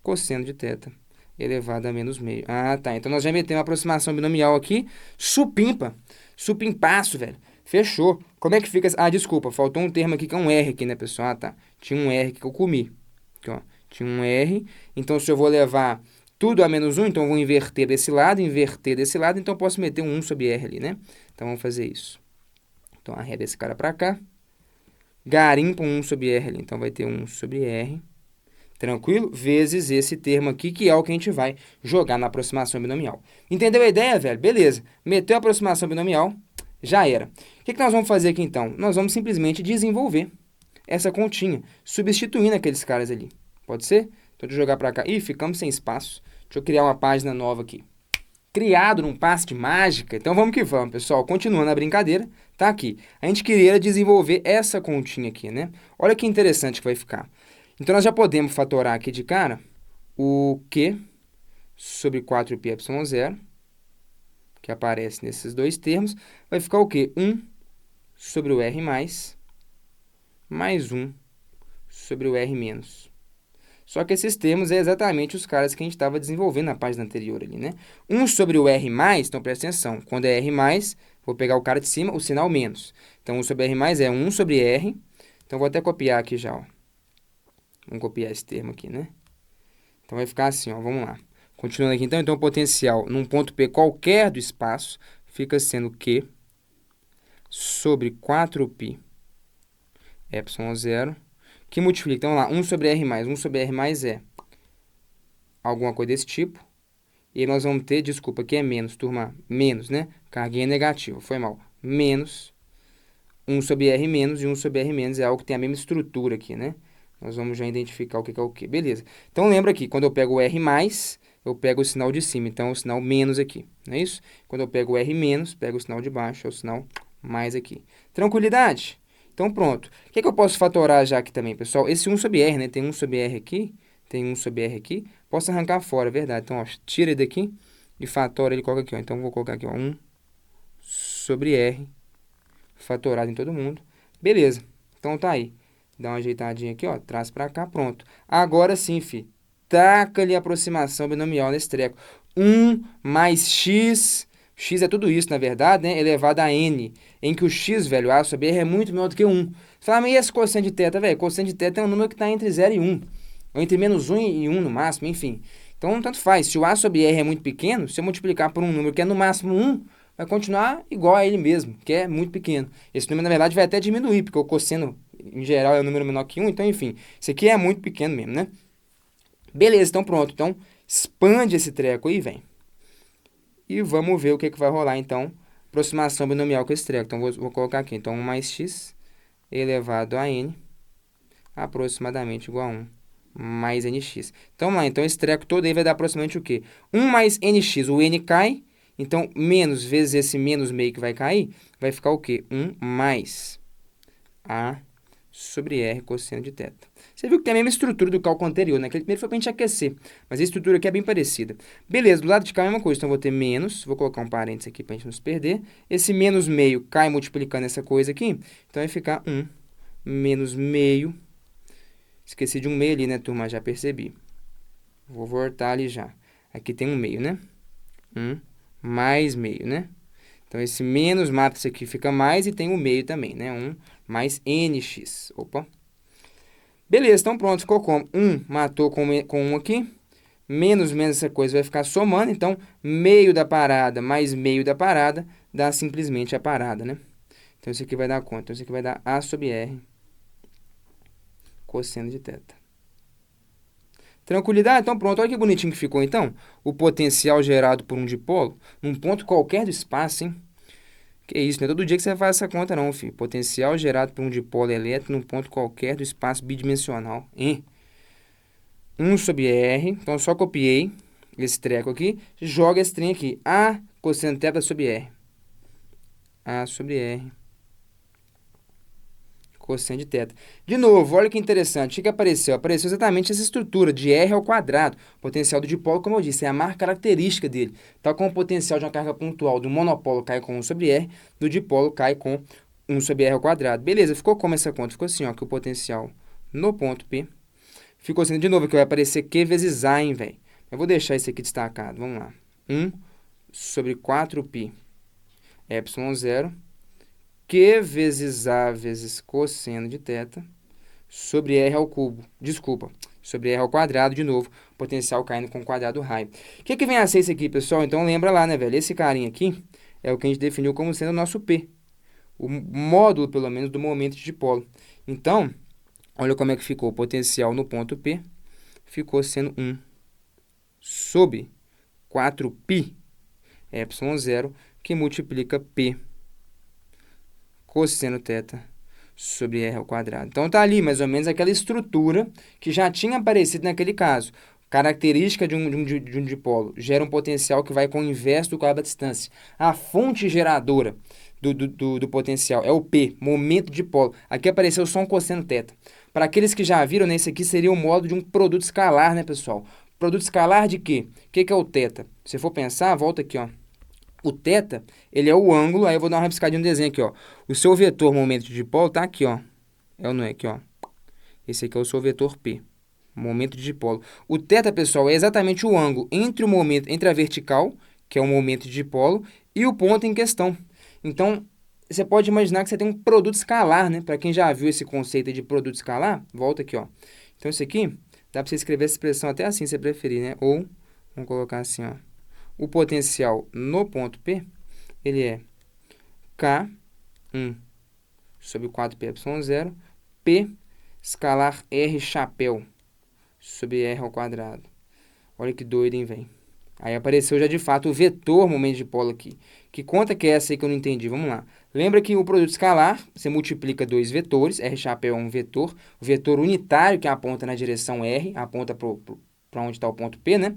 [SPEAKER 1] cosseno de θ elevado a menos meio. Ah, tá. Então, nós já metemos uma aproximação binomial aqui. Supimpa. Supimpaço, velho. Fechou. Como é que fica? Ah, desculpa. Faltou um termo aqui que é um R aqui, né, pessoal? Ah, tá. Tinha um R aqui que eu comi. Aqui, ó. Tinha um R. Então, se eu vou levar tudo a menos 1, então eu vou inverter desse lado, então eu posso meter um 1 sobre R ali, né? Então, vamos fazer isso. Então, arreda esse cara para cá. Garimpa um 1 sobre R ali. Então, vai ter 1 sobre R. Tranquilo? Vezes esse termo aqui, que é o que a gente vai jogar na aproximação binomial. Entendeu a ideia, velho? Beleza. Meteu a aproximação binomial, já era. O que nós vamos fazer aqui, então? Nós vamos simplesmente desenvolver essa continha, substituindo aqueles caras ali. Pode ser? Então, deixa eu jogar para cá. Ih, ficamos sem espaço. Deixa eu criar uma página nova aqui. Criado num passe de mágica. Então, vamos que vamos, pessoal. Continuando a brincadeira, tá aqui. A gente queria desenvolver essa continha aqui, né? Olha que interessante que vai ficar. Então, nós já podemos fatorar aqui de cara o Q sobre 4πε0, que aparece nesses dois termos. Vai ficar o quê? 1 sobre o R+, mais 1 sobre o R-. Só que esses termos é exatamente os caras que a gente estava desenvolvendo na página anterior ali, né? 1 sobre o R+, então presta atenção, quando é R+, vou pegar o cara de cima, o sinal menos. Então, 1 sobre R+, é 1 sobre R. Então, vou até copiar aqui já, ó. Vamos copiar esse termo aqui, né? Então, vai ficar assim, ó, vamos lá. Continuando aqui, então, o potencial num ponto P qualquer do espaço fica sendo Q sobre 4π ε0, que multiplica, então, vamos lá, 1 sobre R+, 1 sobre R+, é alguma coisa desse tipo. E aí nós vamos ter, desculpa, aqui é menos, turma, menos, né? Carguinha negativa, foi mal. Menos 1 sobre R menos e 1 sobre R menos é algo que tem a mesma estrutura aqui, né? Nós vamos já identificar o que é o que. Beleza. Então, lembra aqui, quando eu pego o R+, eu pego o sinal de cima. Então, é o sinal menos aqui, não é isso? Quando eu pego o R menos, pego o sinal de baixo, é o sinal mais aqui. Tranquilidade? Então, pronto. O que é que eu posso fatorar já aqui também, pessoal? Esse 1 sobre R, né? Tem 1 sobre R aqui, tem 1 sobre R aqui. Posso arrancar fora, é verdade. Então, ó, tira ele daqui e fatora ele, coloca aqui, ó. Então, vou colocar aqui, ó, 1 sobre R, fatorado em todo mundo. Beleza. Então, tá aí. Dá uma ajeitadinha aqui, ó. Traz pra cá, pronto. Agora sim, fi. Taca-lhe a aproximação binomial nesse treco. 1 mais x... X é tudo isso, na verdade, né? Elevado a n. Em que o x, velho, a sobre r é muito menor do que 1. Você fala, mas e esse cosseno de θ, velho? Cosseno de θ é um número que está entre 0 e 1. Ou entre menos 1 e 1 no máximo, enfim. Então, tanto faz. Se o a sobre r é muito pequeno, se eu multiplicar por um número que é no máximo 1, vai continuar igual a ele mesmo, que é muito pequeno. Esse número, na verdade, vai até diminuir, porque o cosseno, em geral, é um número menor que 1. Então, enfim, isso aqui é muito pequeno mesmo, né? Beleza, então pronto. Então, expande esse treco aí, vem. E vamos ver o que vai rolar, então, aproximação binomial com esse treco. Então, vou colocar aqui, então, 1 mais x elevado a n, aproximadamente igual a 1 mais nx. Então, vamos lá, então, esse treco todo aí vai dar aproximadamente o quê? 1 mais nx, o n cai, então, menos vezes esse menos meio que vai cair, vai ficar o quê? 1 mais a sobre r cosseno de θ. Você viu que tem a mesma estrutura do cálculo anterior, né? Aquele primeiro foi para a gente aquecer, mas a estrutura aqui é bem parecida. Beleza, do lado de cá é a mesma coisa, então eu vou ter menos, vou colocar um parênteses aqui para a gente não se perder. Esse menos meio cai multiplicando essa coisa aqui, então vai ficar 1 menos meio. Esqueci de um meio ali, né, turma? Já percebi. Vou voltar ali já. Aqui tem um meio, né? 1 mais meio, né? Então, esse menos mata isso aqui, fica mais, e tem o meio também, né? 1 mais nx. Opa. Beleza, então pronto, ficou como? 1 matou com 1 aqui, menos essa coisa vai ficar somando, então, meio da parada mais meio da parada dá simplesmente a parada, né? Então, isso aqui vai dar quanto? Então, isso aqui vai dar a sobre r cosseno de θ. Tranquilidade? Então, pronto. Olha que bonitinho que ficou, então. O potencial gerado por um dipolo num ponto qualquer do espaço, hein? Que isso, não é todo dia que você faz essa conta, não, filho. Potencial gerado por um dipolo elétrico num ponto qualquer do espaço bidimensional, hein? 1 sobre R. Então, eu só copiei esse treco aqui. Joga esse trem aqui. A cosseno de θ sobre R. A sobre R cosseno de θ. De novo, olha que interessante. O que apareceu? Apareceu exatamente essa estrutura de R ao quadrado. O potencial do dipolo, como eu disse, é a marca característica dele. Tal como o potencial de uma carga pontual do monopolo cai com 1 sobre R, do dipolo cai com 1 sobre R ao quadrado. Beleza, ficou como essa conta? Ficou assim, ó, que o potencial no ponto P ficou assim, de novo, que vai aparecer Q vezes A, hein, velho? Eu vou deixar isso aqui destacado. Vamos lá. 1 sobre 4π ε0 Q vezes A vezes cosseno de θ sobre R ao cubo. Desculpa, sobre R ao quadrado, de novo, potencial caindo com quadrado raio. O que vem a ser isso aqui, pessoal? Então lembra lá, né, velho? Esse carinha aqui é o que a gente definiu como sendo o nosso P. O módulo, pelo menos, do momento de dipolo. Então, olha como é que ficou. O potencial no ponto P ficou sendo 1 sobre 4π ε0, que multiplica P cosseno θ sobre R ao quadrado. Então, tá ali mais ou menos aquela estrutura que já tinha aparecido naquele caso. Característica de um dipolo gera um potencial que vai com o inverso do quadrado da distância. A fonte geradora do potencial é o P, momento de dipolo. Aqui apareceu só um cosseno θ. Para aqueles que já viram, né, esse aqui seria o modo de um produto escalar, né, pessoal? Produto escalar de quê? O que é o θ? Se for pensar, volta aqui, ó. O θ, ele é o ângulo, aí eu vou dar uma rabiscadinha no desenho aqui, ó. O seu vetor momento de dipolo tá aqui, ó. É ou não é? Aqui, ó. Esse aqui é o seu vetor P, momento de dipolo. O θ, pessoal, é exatamente o ângulo entre o momento, entre a vertical, que é o momento de dipolo, e o ponto em questão. Então, você pode imaginar que você tem um produto escalar, né? Para quem já viu esse conceito de produto escalar, volta aqui, ó. Então, isso aqui, dá para você escrever essa expressão até assim, se preferir, né? Ou, vamos colocar assim, ó. O potencial no ponto P, ele é K1 sobre 4πε0, P escalar R chapéu sobre R ao quadrado. Olha que doido, hein, velho? Aí apareceu já de fato o vetor momento de dipolo aqui. Que conta que é essa aí que eu não entendi? Vamos lá. Lembra que o produto escalar, você multiplica dois vetores, R chapéu é um vetor, o vetor unitário que aponta na direção R, aponta para onde está o ponto P, né?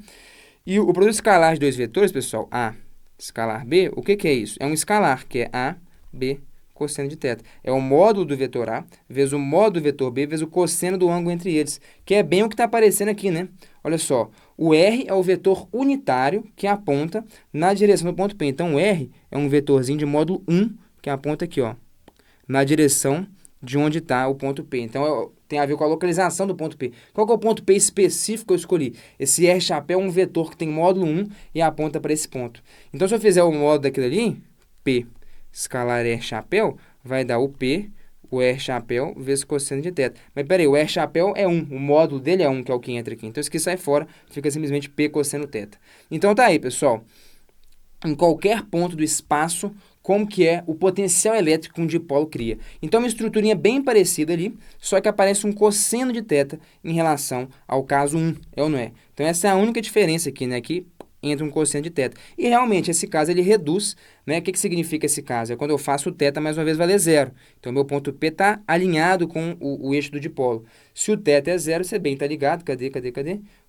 [SPEAKER 1] E o produto escalar de dois vetores, pessoal, A escalar B, o que é isso? É um escalar, que é A, B, cosseno de θ. É o módulo do vetor A, vezes o módulo do vetor B, vezes o cosseno do ângulo entre eles, que é bem o que está aparecendo aqui, né? Olha só, o R é o vetor unitário que aponta na direção do ponto P. Então, o R é um vetorzinho de módulo 1 que aponta aqui, ó, na direção de onde está o ponto P. Então, tem a ver com a localização do ponto P. Qual que é o ponto P específico que eu escolhi? Esse R chapéu é um vetor que tem módulo 1 e aponta para esse ponto. Então, se eu fizer o módulo daquilo ali, P escalar R chapéu, vai dar o P, o R chapéu, vezes cosseno de θ. Mas peraí, o R chapéu é 1, o módulo dele é 1, que é o que entra aqui. Então, isso aqui sai fora, fica simplesmente P cosseno θ. Então, tá aí, pessoal. Em qualquer ponto do espaço, como que é o potencial elétrico que um dipolo cria. Então, uma estruturinha bem parecida ali, só que aparece um cosseno de θ em relação ao caso 1, é ou não é? Então, essa é a única diferença aqui, né? Aqui entra um cosseno de θ. E, realmente, esse caso, ele reduz, né? O que significa esse caso? É quando eu faço o θ, mais uma vez, valer zero. Então, meu ponto P está alinhado com o eixo do dipolo. Se o θ é zero, você bem está ligado. Cadê?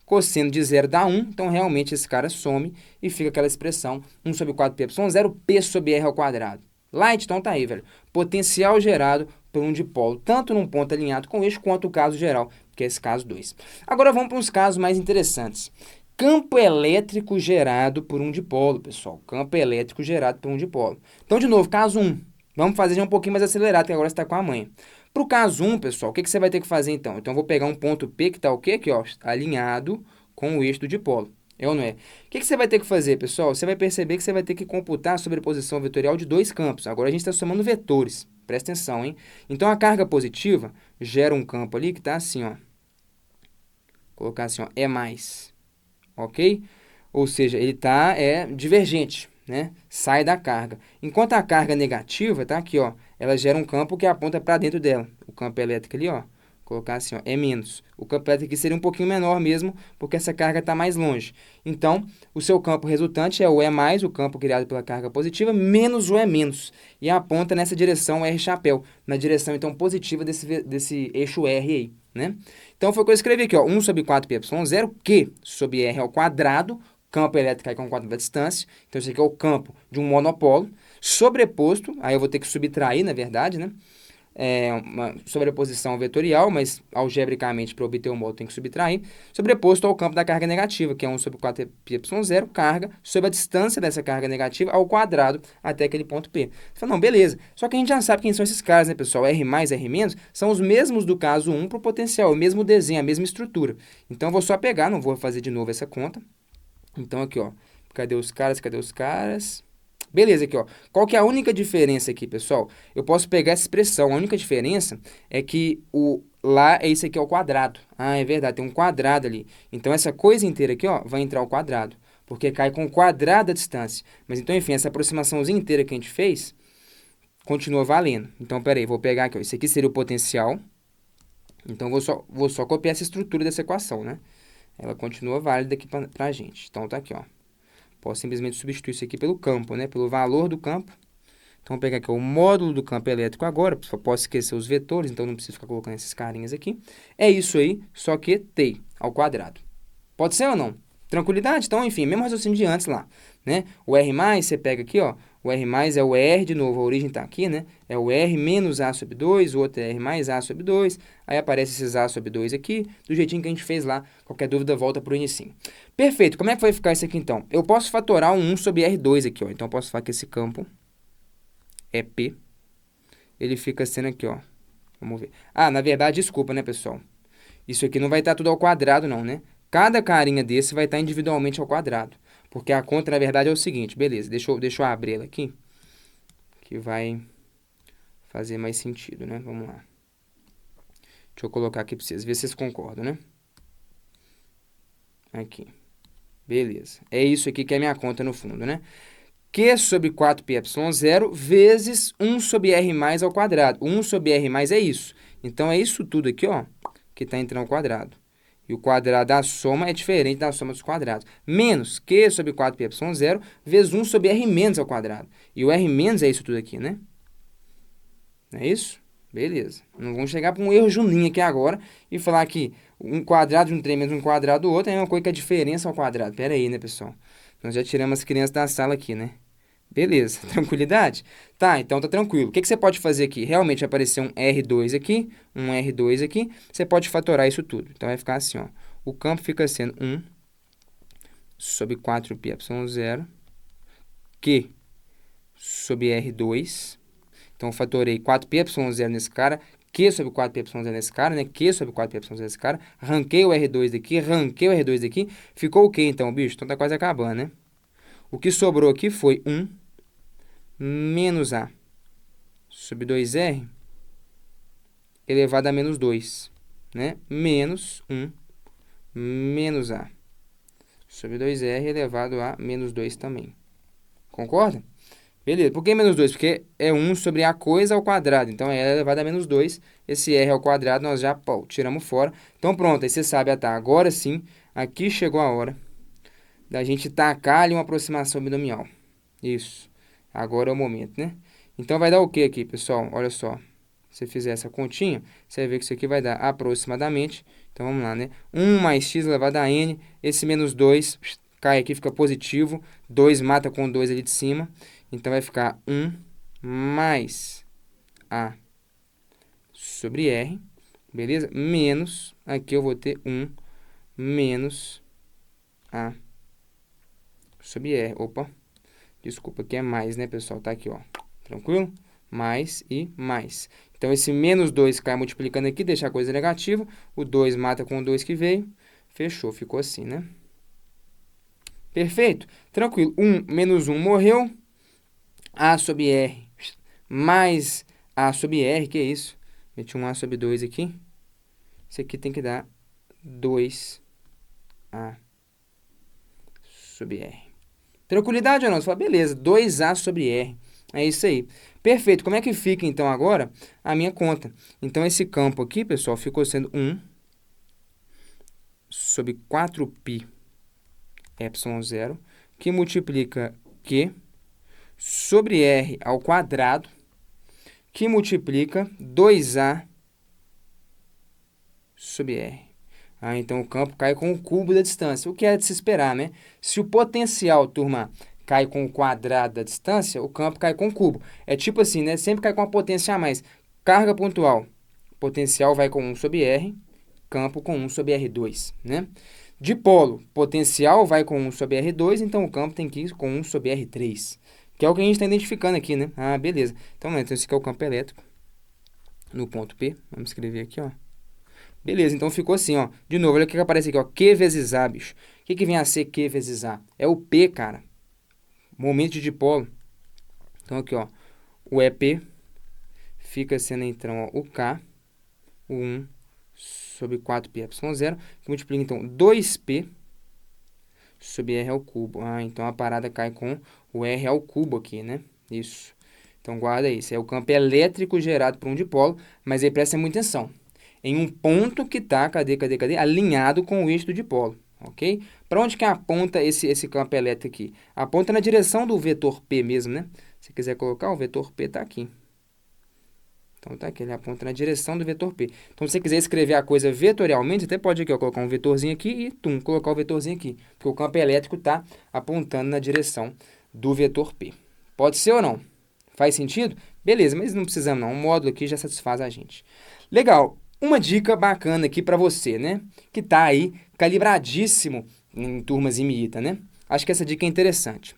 [SPEAKER 1] Cosseno de zero dá 1, então realmente esse cara some e fica aquela expressão 1 sobre 4πε0, P sobre R ao quadrado. Light, então tá aí, velho. Potencial gerado por um dipolo, tanto num ponto alinhado com o eixo, quanto o caso geral, que é esse caso 2. Agora vamos para uns casos mais interessantes. Campo elétrico gerado por um dipolo, pessoal. Campo elétrico gerado por um dipolo. Então, de novo, caso 1. Vamos fazer já um pouquinho mais acelerado, que agora você está com a manha. Para o caso 1, pessoal, o que você vai ter que fazer então? Então, eu vou pegar um ponto P que está o quê? Aqui, ó, alinhado com o eixo do dipolo. É ou não é? O que você vai ter que fazer, pessoal? Você vai perceber que você vai ter que computar a sobreposição vetorial de dois campos. Agora, a gente está somando vetores. Presta atenção, hein? Então, a carga positiva gera um campo ali que está assim, ó. Vou colocar assim, ó, é mais. Ok? Ou seja, ele está divergente, né? Sai da carga. Enquanto a carga negativa, tá aqui, ó, ela gera um campo que aponta para dentro dela. O campo elétrico ali, ó, colocar assim, ó, é menos. O campo elétrico aqui seria um pouquinho menor mesmo, porque essa carga está mais longe. Então, o seu campo resultante é o E mais, o campo criado pela carga positiva, menos o E menos. E aponta nessa direção R chapéu, na direção, então, positiva desse eixo R aí, né? Então, foi o que eu escrevi aqui, ó, 1 sobre 4πε0, Q sobre R ao quadrado, campo elétrico cai com o quadrado da distância. Então, esse aqui é o campo de um monopolo, sobreposto, aí eu vou ter que subtrair, na verdade, né? Uma sobreposição vetorial, mas algebricamente, para obter o módulo, tem que subtrair, sobreposto ao campo da carga negativa, que é 1 sobre 4πε0, carga sobre a distância dessa carga negativa ao quadrado até aquele ponto P. Você fala, não, beleza. Só que a gente já sabe quem são esses caras, né, pessoal? R mais, R menos, são os mesmos do caso 1 para o potencial, o mesmo desenho, a mesma estrutura. Então, eu vou só pegar, não vou fazer de novo essa conta. Então, aqui, ó, cadê os caras? Beleza, aqui, ó. Qual que é a única diferença aqui, pessoal? Eu posso pegar essa expressão. A única diferença é que lá é isso aqui ao quadrado. Ah, é verdade, tem um quadrado ali. Então, essa coisa inteira aqui, ó, vai entrar ao quadrado, porque cai com o quadrado da distância. Mas, então, enfim, essa aproximaçãozinha inteira que a gente fez, continua valendo. Então, peraí, vou pegar aqui, ó, isso aqui seria o potencial. Então, vou só copiar essa estrutura dessa equação, né? Ela continua válida aqui pra gente. Então, tá aqui, ó. Posso simplesmente substituir isso aqui pelo campo, né? Pelo valor do campo. Então, vou pegar aqui o módulo do campo elétrico agora. Só posso esquecer os vetores, então não preciso ficar colocando esses carinhas aqui. É isso aí, só que t ao quadrado. Pode ser ou não? Tranquilidade? Então, enfim, mesmo raciocínio de antes lá, né? O R+, você pega aqui, ó. O R+, é o R, de novo, a origem está aqui, né? É o R menos A sobre 2, o outro é R mais A sobre 2. Aí aparece esses A sobre 2 aqui, do jeitinho que a gente fez lá. Qualquer dúvida, volta para o inicinho. Perfeito. Como é que vai ficar isso aqui, então? Eu posso fatorar um 1 sobre R2 aqui, ó. Então, eu posso falar que esse campo é P. Ele fica sendo aqui, ó. Vamos ver. Ah, na verdade, desculpa, né, pessoal? Isso aqui não vai estar tudo ao quadrado, não, né? Cada carinha desse vai estar individualmente ao quadrado. Porque a conta, na verdade, é o seguinte. Beleza, deixa eu abrir ela aqui. Que vai fazer mais sentido, né? Vamos lá. Deixa eu colocar aqui para vocês, ver se vocês concordam, né? Aqui. Beleza. É isso aqui que é a minha conta no fundo, né? Q sobre 4πε0 vezes 1 sobre R mais ao quadrado. 1 sobre R mais é isso. Então, é isso tudo aqui, ó, que está entrando ao quadrado. E o quadrado da soma é diferente da soma dos quadrados. Menos Q sobre 4πε0 vezes 1 sobre R menos ao quadrado. E o R menos é isso tudo aqui, né? Não é isso? Beleza. Não vamos chegar para um erro juninho aqui agora e falar que um quadrado de um trem menos um quadrado do outro é uma coisa que é a diferença ao quadrado. Pera aí, né, pessoal? Nós já tiramos as crianças da sala aqui, né? Beleza, tranquilidade? Tá, então tá tranquilo. O que você pode fazer aqui? Realmente aparecer um R2 aqui, um R2 aqui. Você pode fatorar isso tudo. Então, vai ficar assim, ó. O campo fica sendo 1 sobre 4πε0 Q sobre R2. Então, eu fatorei 4πε0 nesse cara, Q sobre 4πε0 nesse cara, né? Q sobre 4πε0 nesse cara. Arranquei o R2 daqui, arranquei o R2 daqui. Ficou o quê, então, bicho? Então, tá quase acabando, né? O que sobrou aqui foi 1 menos A sobre 2R elevado a menos 2, né? Menos 1 menos A sobre 2R elevado a menos 2 também. Concorda? Beleza. Por que menos 2? Porque é 1 sobre a coisa ao quadrado. Então, é elevado a menos 2. Esse R ao quadrado nós já tiramos fora. Então, pronto. Aí você sabe, tá? Agora sim, aqui chegou a hora da gente tacar ali uma aproximação binomial. Isso. Agora é o momento, né? Então, vai dar o que aqui, pessoal? Olha só. Se você fizer essa continha, você vai ver que isso aqui vai dar aproximadamente. Então, vamos lá, né? 1 mais x elevado a n. Esse menos 2 cai aqui, fica positivo. 2 mata com 2 ali de cima. Então, vai ficar 1 mais A sobre R, beleza? Menos, aqui eu vou ter 1 menos A sobre R. Opa, desculpa, aqui é mais, né, pessoal? Tá aqui, ó. Tranquilo? Mais e mais. Então, esse menos 2 cai multiplicando aqui, deixa a coisa negativa. O 2 mata com o 2 que veio. Fechou, ficou assim, né? Perfeito? Tranquilo. 1 menos 1 morreu. A sobre R mais A sobre R, que é isso? Meti um A sobre 2 aqui. Isso aqui tem que dar 2A sobre R. Tranquilidade ou não? Você fala, beleza, 2A sobre R. É isso aí. Perfeito. Como é que fica, então, agora a minha conta? Então, esse campo aqui, pessoal, ficou sendo 1 sobre 4π epsilon 0, que multiplica Q sobre R ao quadrado, que multiplica 2A sobre R. Ah, então, o campo cai com o cubo da distância. O que é de se esperar, né? Se o potencial, turma, cai com o quadrado da distância, o campo cai com o cubo. É tipo assim, né? Sempre cai com uma potência a mais. Carga pontual. Potencial vai com 1 sobre R, campo com 1 sobre R2, né? Dipolo, potencial vai com 1 sobre R2, então o campo tem que ir com 1 sobre R3, que é o que a gente está identificando aqui, né? Ah, beleza. Então, esse aqui é o campo elétrico no ponto P. Vamos escrever aqui, ó. Beleza, então ficou assim, ó. De novo, olha o que aparece aqui, ó. Q vezes A, bicho. O que vem a ser Q vezes A? É o P, cara. Momento de dipolo. Então, aqui, ó. O EP fica sendo, então, ó, o K, o 1 sobre 4πε0, que multiplica, então, 2p sobre r ao cubo. Ah, então a parada cai com o r ao cubo aqui, né? Isso. Então, guarda isso. É o campo elétrico gerado por um dipolo, mas aí presta muita atenção. Em um ponto que está, cadê? Alinhado com o eixo do dipolo, ok? Para onde que aponta esse campo elétrico aqui? Aponta na direção do vetor P mesmo, né? Se quiser colocar, o vetor P está aqui. Então, tá aqui, ele aponta na direção do vetor P. Então, se você quiser escrever a coisa vetorialmente, você até pode aqui, ó, colocar um vetorzinho aqui e, colocar o vetorzinho aqui. Porque o campo elétrico está apontando na direção do vetor P. Pode ser ou não? Faz sentido? Beleza, mas não precisamos não. Um módulo aqui já satisfaz a gente. Legal. Uma dica bacana aqui para você, né? Que tá aí calibradíssimo em turmas IMITA, né? Acho que essa dica é interessante.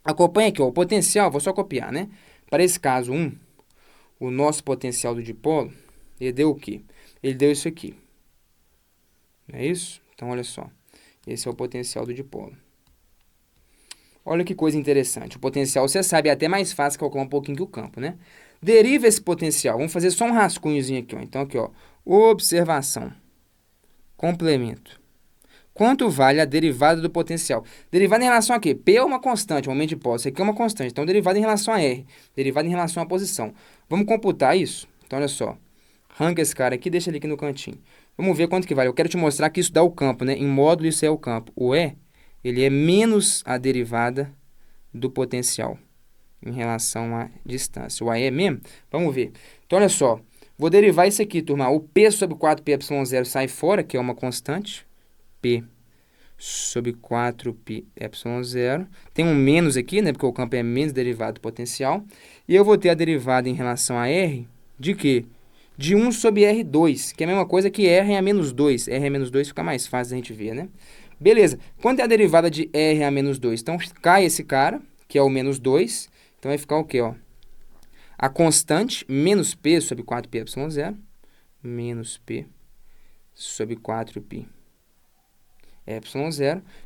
[SPEAKER 1] Acompanha aqui, ó, o potencial, vou só copiar, né? Para esse caso 1, o nosso potencial do dipolo, ele deu o quê? Ele deu isso aqui. Não é isso? Então, olha só. Esse é o potencial do dipolo. Olha que coisa interessante. O potencial, você sabe, é até mais fácil calcular um pouquinho que o campo, né? Deriva esse potencial. Vamos fazer só um rascunhozinho aqui, ó. Então, aqui, ó. Observação. Complemento. Quanto vale a derivada do potencial? Derivada em relação a quê? P é uma constante, um momento de posse. Isso aqui é uma constante. Então, derivada em relação a R. Derivada em relação à posição. Vamos computar isso? Então, olha só. Arranca esse cara aqui, deixa ele aqui no cantinho. Vamos ver quanto que vale. Eu quero te mostrar que isso dá o campo, né? Em módulo, isso é o campo. O E, ele é menos a derivada do potencial em relação à distância. O A é mesmo? Vamos ver. Então, olha só. Vou derivar isso aqui, turma. O P sobre 4πε0 sai fora, que é uma constante. P sobre 4πε0. Tem um menos aqui, né? Porque o campo é menos derivado do potencial. E eu vou ter a derivada em relação a R de quê? De 1 sobre R2, que é a mesma coisa que R é a menos 2. R é menos 2 fica mais fácil a gente ver, né? Beleza. Quanto é a derivada de R a menos 2? Então, cai esse cara, que é o menos 2. Então, vai ficar o quê, ó? A constante, menos P sobre 4πε0, menos P sobre 4πε0,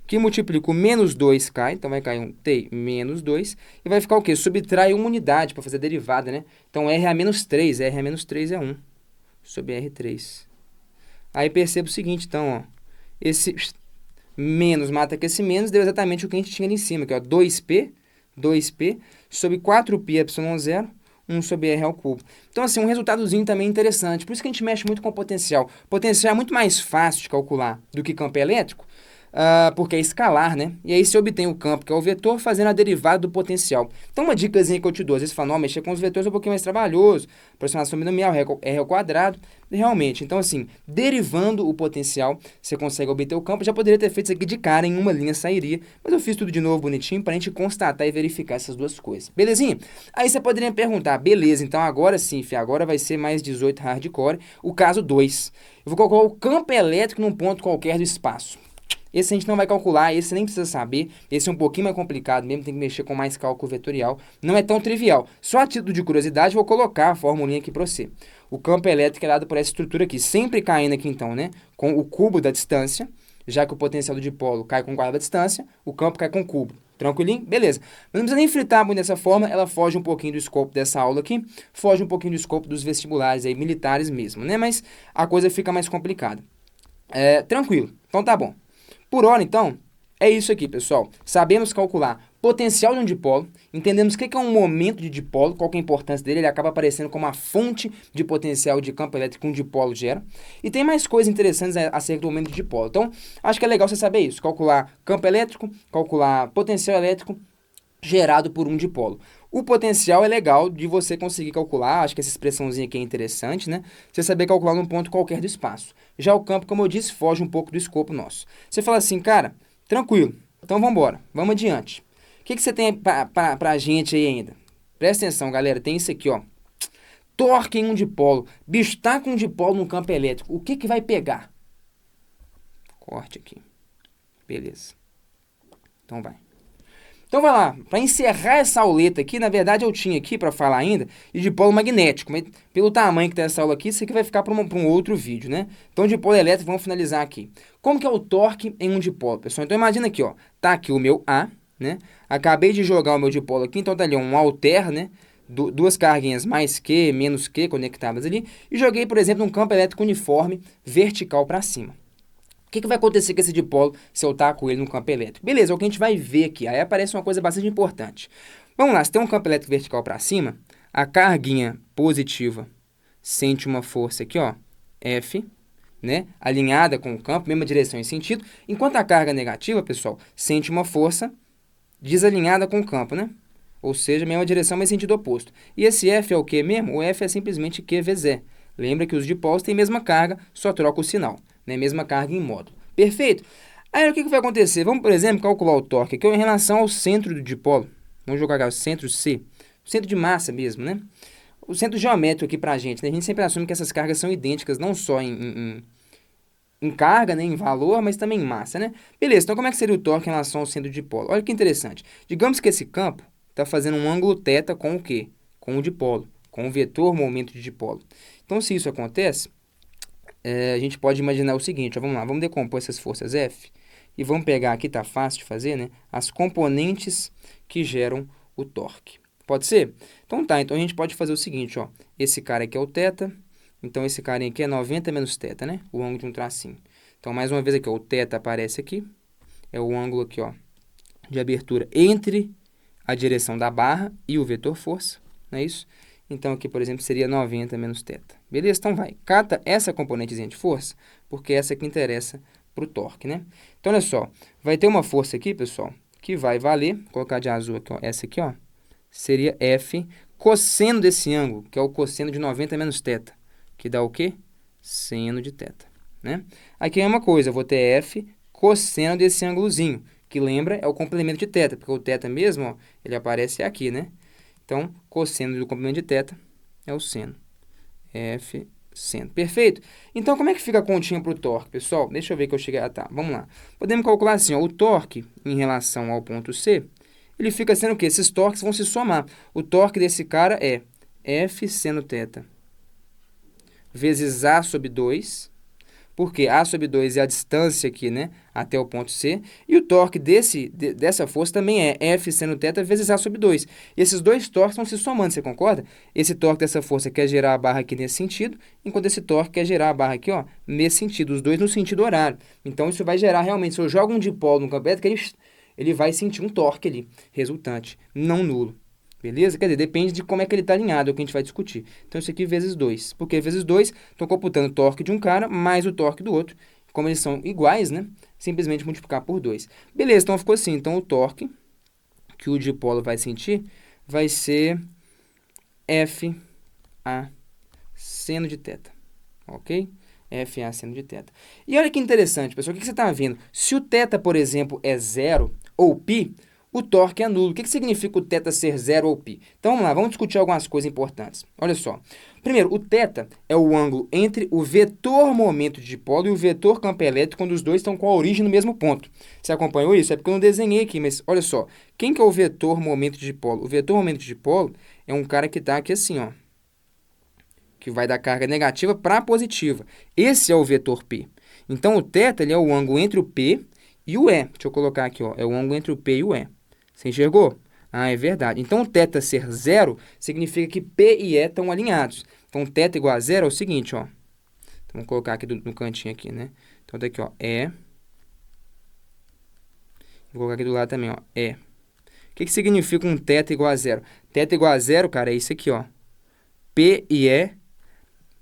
[SPEAKER 1] que multiplica o menos 2 cai, então vai cair um T menos 2, e vai ficar o quê? Subtrai uma unidade para fazer a derivada, né? Então, R a menos 3, R a menos 3 é 1 sobre R3. Aí, perceba o seguinte, então, ó, esse menos mata com esse menos, deu exatamente o que a gente tinha ali em cima, que é 2P sobre 4πε0, 1 sobre r ao cubo. Então, assim, um resultadozinho também interessante. Por isso que a gente mexe muito com o potencial. Potencial é muito mais fácil de calcular do que campo elétrico, porque é escalar, né? E aí você obtém o campo, que é o vetor, fazendo a derivada do potencial. Então, uma dicasinha que eu te dou, às vezes fala, não, mexer com os vetores é um pouquinho mais trabalhoso, aproximação binomial, r ao quadrado, realmente. Então, assim, derivando o potencial, você consegue obter o campo. Já poderia ter feito isso aqui de cara, em uma linha sairia, mas eu fiz tudo de novo bonitinho para a gente constatar e verificar essas duas coisas. Belezinha? Aí você poderia perguntar, beleza, então agora sim, agora vai ser mais 18 hardcore, o caso 2. Eu vou colocar o campo elétrico num ponto qualquer do espaço. Esse a gente não vai calcular, esse nem precisa saber, esse é um pouquinho mais complicado mesmo, tem que mexer com mais cálculo vetorial, não é tão trivial. Só a título de curiosidade, vou colocar a formulinha aqui para você. O campo elétrico é dado por essa estrutura aqui, sempre caindo aqui então, né, com o cubo da distância, já que o potencial do dipolo cai com o quadrado da distância, o campo cai com o cubo. Tranquilinho? Beleza. Mas não precisa nem fritar muito dessa forma, ela foge um pouquinho do escopo dessa aula aqui, foge um pouquinho do escopo dos vestibulares aí, militares mesmo, né, mas a coisa fica mais complicada. Tranquilo, então tá bom. Por hora, então, é isso aqui, pessoal. Sabemos calcular potencial de um dipolo, entendemos o que é um momento de dipolo, qual que é a importância dele, ele acaba aparecendo como a fonte de potencial de campo elétrico que um dipolo gera. E tem mais coisas interessantes acerca do momento de dipolo. Então, acho que é legal você saber isso, calcular campo elétrico, calcular potencial elétrico gerado por um dipolo. O potencial é legal de você conseguir calcular, acho que essa expressãozinha aqui é interessante, né? Você saber calcular num ponto qualquer do espaço. Já o campo, como eu disse, foge um pouco do escopo nosso. Você fala assim, cara, tranquilo, então vamos embora, vamos adiante. O que você tem pra gente aí ainda? Presta atenção, galera, tem isso aqui, ó. Torque em um dipolo. Bicho, tá com um dipolo no campo elétrico, o que vai pegar? Corte aqui. Beleza. Então vai. Então vai lá, para encerrar essa auleta aqui, na verdade eu tinha aqui para falar ainda de dipolo magnético, mas pelo tamanho que tem essa aula aqui, isso aqui vai ficar para um outro vídeo, né? Então dipolo elétrico, vamos finalizar aqui. Como que é o torque em um dipolo, pessoal? Então imagina aqui, ó, tá aqui o meu A, né? Acabei de jogar o meu dipolo aqui, então tá ali um alter, né? duas carguinhas mais Q, menos Q conectadas ali, e joguei, por exemplo, um campo elétrico uniforme vertical para cima. O que vai acontecer com esse dipolo se eu taco ele no campo elétrico? Beleza, é o que a gente vai ver aqui. Aí aparece uma coisa bastante importante. Vamos lá, se tem um campo elétrico vertical para cima, a carguinha positiva sente uma força aqui, ó, F, né, alinhada com o campo, mesma direção e sentido, enquanto a carga negativa, pessoal, sente uma força desalinhada com o campo, né? Ou seja, mesma direção, mas sentido oposto. E esse F é o que mesmo? O F é simplesmente Q vezes E. Lembra que os dipolos têm mesma carga, só troca o sinal, né? Mesma carga em módulo. Perfeito? Aí o que vai acontecer? Vamos, por exemplo, calcular o torque aqui em relação ao centro do dipolo. Vamos jogar aqui o centro C, o centro de massa mesmo, né? O centro geométrico aqui pra gente, né? A gente sempre assume que essas cargas são idênticas, não só em carga, né, em valor, mas também em massa, né? Beleza, então como é que seria o torque em relação ao centro de dipolo? Olha que interessante. Digamos que esse campo está fazendo um ângulo θ com o quê? Com o dipolo, com o vetor momento de dipolo. Então, se isso acontece, a gente pode imaginar o seguinte, ó, vamos lá, vamos decompor essas forças F e vamos pegar aqui, tá fácil de fazer, né? As componentes que geram o torque. Pode ser? Então tá, então a gente pode fazer o seguinte, ó, esse cara aqui é o θ, então, esse carinha aqui é 90 menos θ, né? O ângulo de um tracinho. Então, mais uma vez aqui, ó, o θ aparece aqui. É o ângulo aqui, ó, de abertura entre a direção da barra e o vetor força, não é isso? Então, aqui, por exemplo, seria 90 menos θ. Beleza? Então, vai. Cata essa componentezinha de força, porque essa que interessa para o torque, né? Então, olha só. Vai ter uma força aqui, pessoal, que vai valer, vou colocar de azul aqui, ó, essa aqui, ó, seria F cosseno desse ângulo, que é o cosseno de 90 menos θ. Que dá o quê? Seno de θ, né? Aqui é uma coisa, eu vou ter F cosseno desse ângulozinho, que lembra, é o complemento de θ, porque o θ mesmo, ó, ele aparece aqui, né? Então, cosseno do complemento de θ é o seno. F seno. Perfeito? Então, como é que fica a continha para o torque, pessoal? Deixa eu ver que eu cheguei... Ah, tá. Vamos lá. Podemos calcular assim, ó, o torque em relação ao ponto C, ele fica sendo o quê? Esses torques vão se somar. O torque desse cara é F seno θ vezes A sobre 2, porque A sobre 2 é a distância aqui, né, até o ponto C, e o torque dessa força também é F seno θ vezes A sobre 2. E esses dois torques estão se somando, você concorda? Esse torque dessa força quer gerar a barra aqui nesse sentido, enquanto esse torque quer gerar a barra aqui, ó, nesse sentido, os dois no sentido horário. Então, isso vai gerar realmente, se eu jogo um dipolo no campo elétrico, ele vai sentir um torque ali, resultante, não nulo. Beleza? Quer dizer, depende de como é que ele está alinhado, é o que a gente vai discutir. Então, isso aqui vezes 2. Por que vezes 2? Estou computando o torque de um cara mais o torque do outro. Como eles são iguais, né? Simplesmente multiplicar por 2. Beleza, então ficou assim. Então, o torque que o dipolo vai sentir vai ser FA seno de θ. Ok? FA seno de θ. E olha que interessante, pessoal. O que você está vendo? Se o θ, por exemplo, é 0 ou π, o torque é nulo. O que significa o θ ser 0 ou π? Então, vamos lá, vamos discutir algumas coisas importantes. Olha só. Primeiro, o θ é o ângulo entre o vetor momento de dipolo e o vetor campo elétrico, quando os dois estão com a origem no mesmo ponto. Você acompanhou isso? É porque eu não desenhei aqui, mas olha só. Quem que é o vetor momento de dipolo? O vetor momento de dipolo é um cara que está aqui assim, ó, que vai da carga negativa para a positiva. Esse é o vetor P. Então, o θ ele é o ângulo entre o P e o E. Deixa eu colocar aqui, ó, é o ângulo entre o P e o E. Você enxergou? Ah, é verdade. Então, o θ ser 0 significa que P e E estão alinhados. Então, θ igual a 0 é o seguinte, ó. Então, vamos colocar aqui no cantinho aqui, né? Então, daqui, ó, E. Vou colocar aqui do lado também, ó, E. O que significa um θ igual a 0? θ igual a 0, cara, é isso aqui, ó. P e E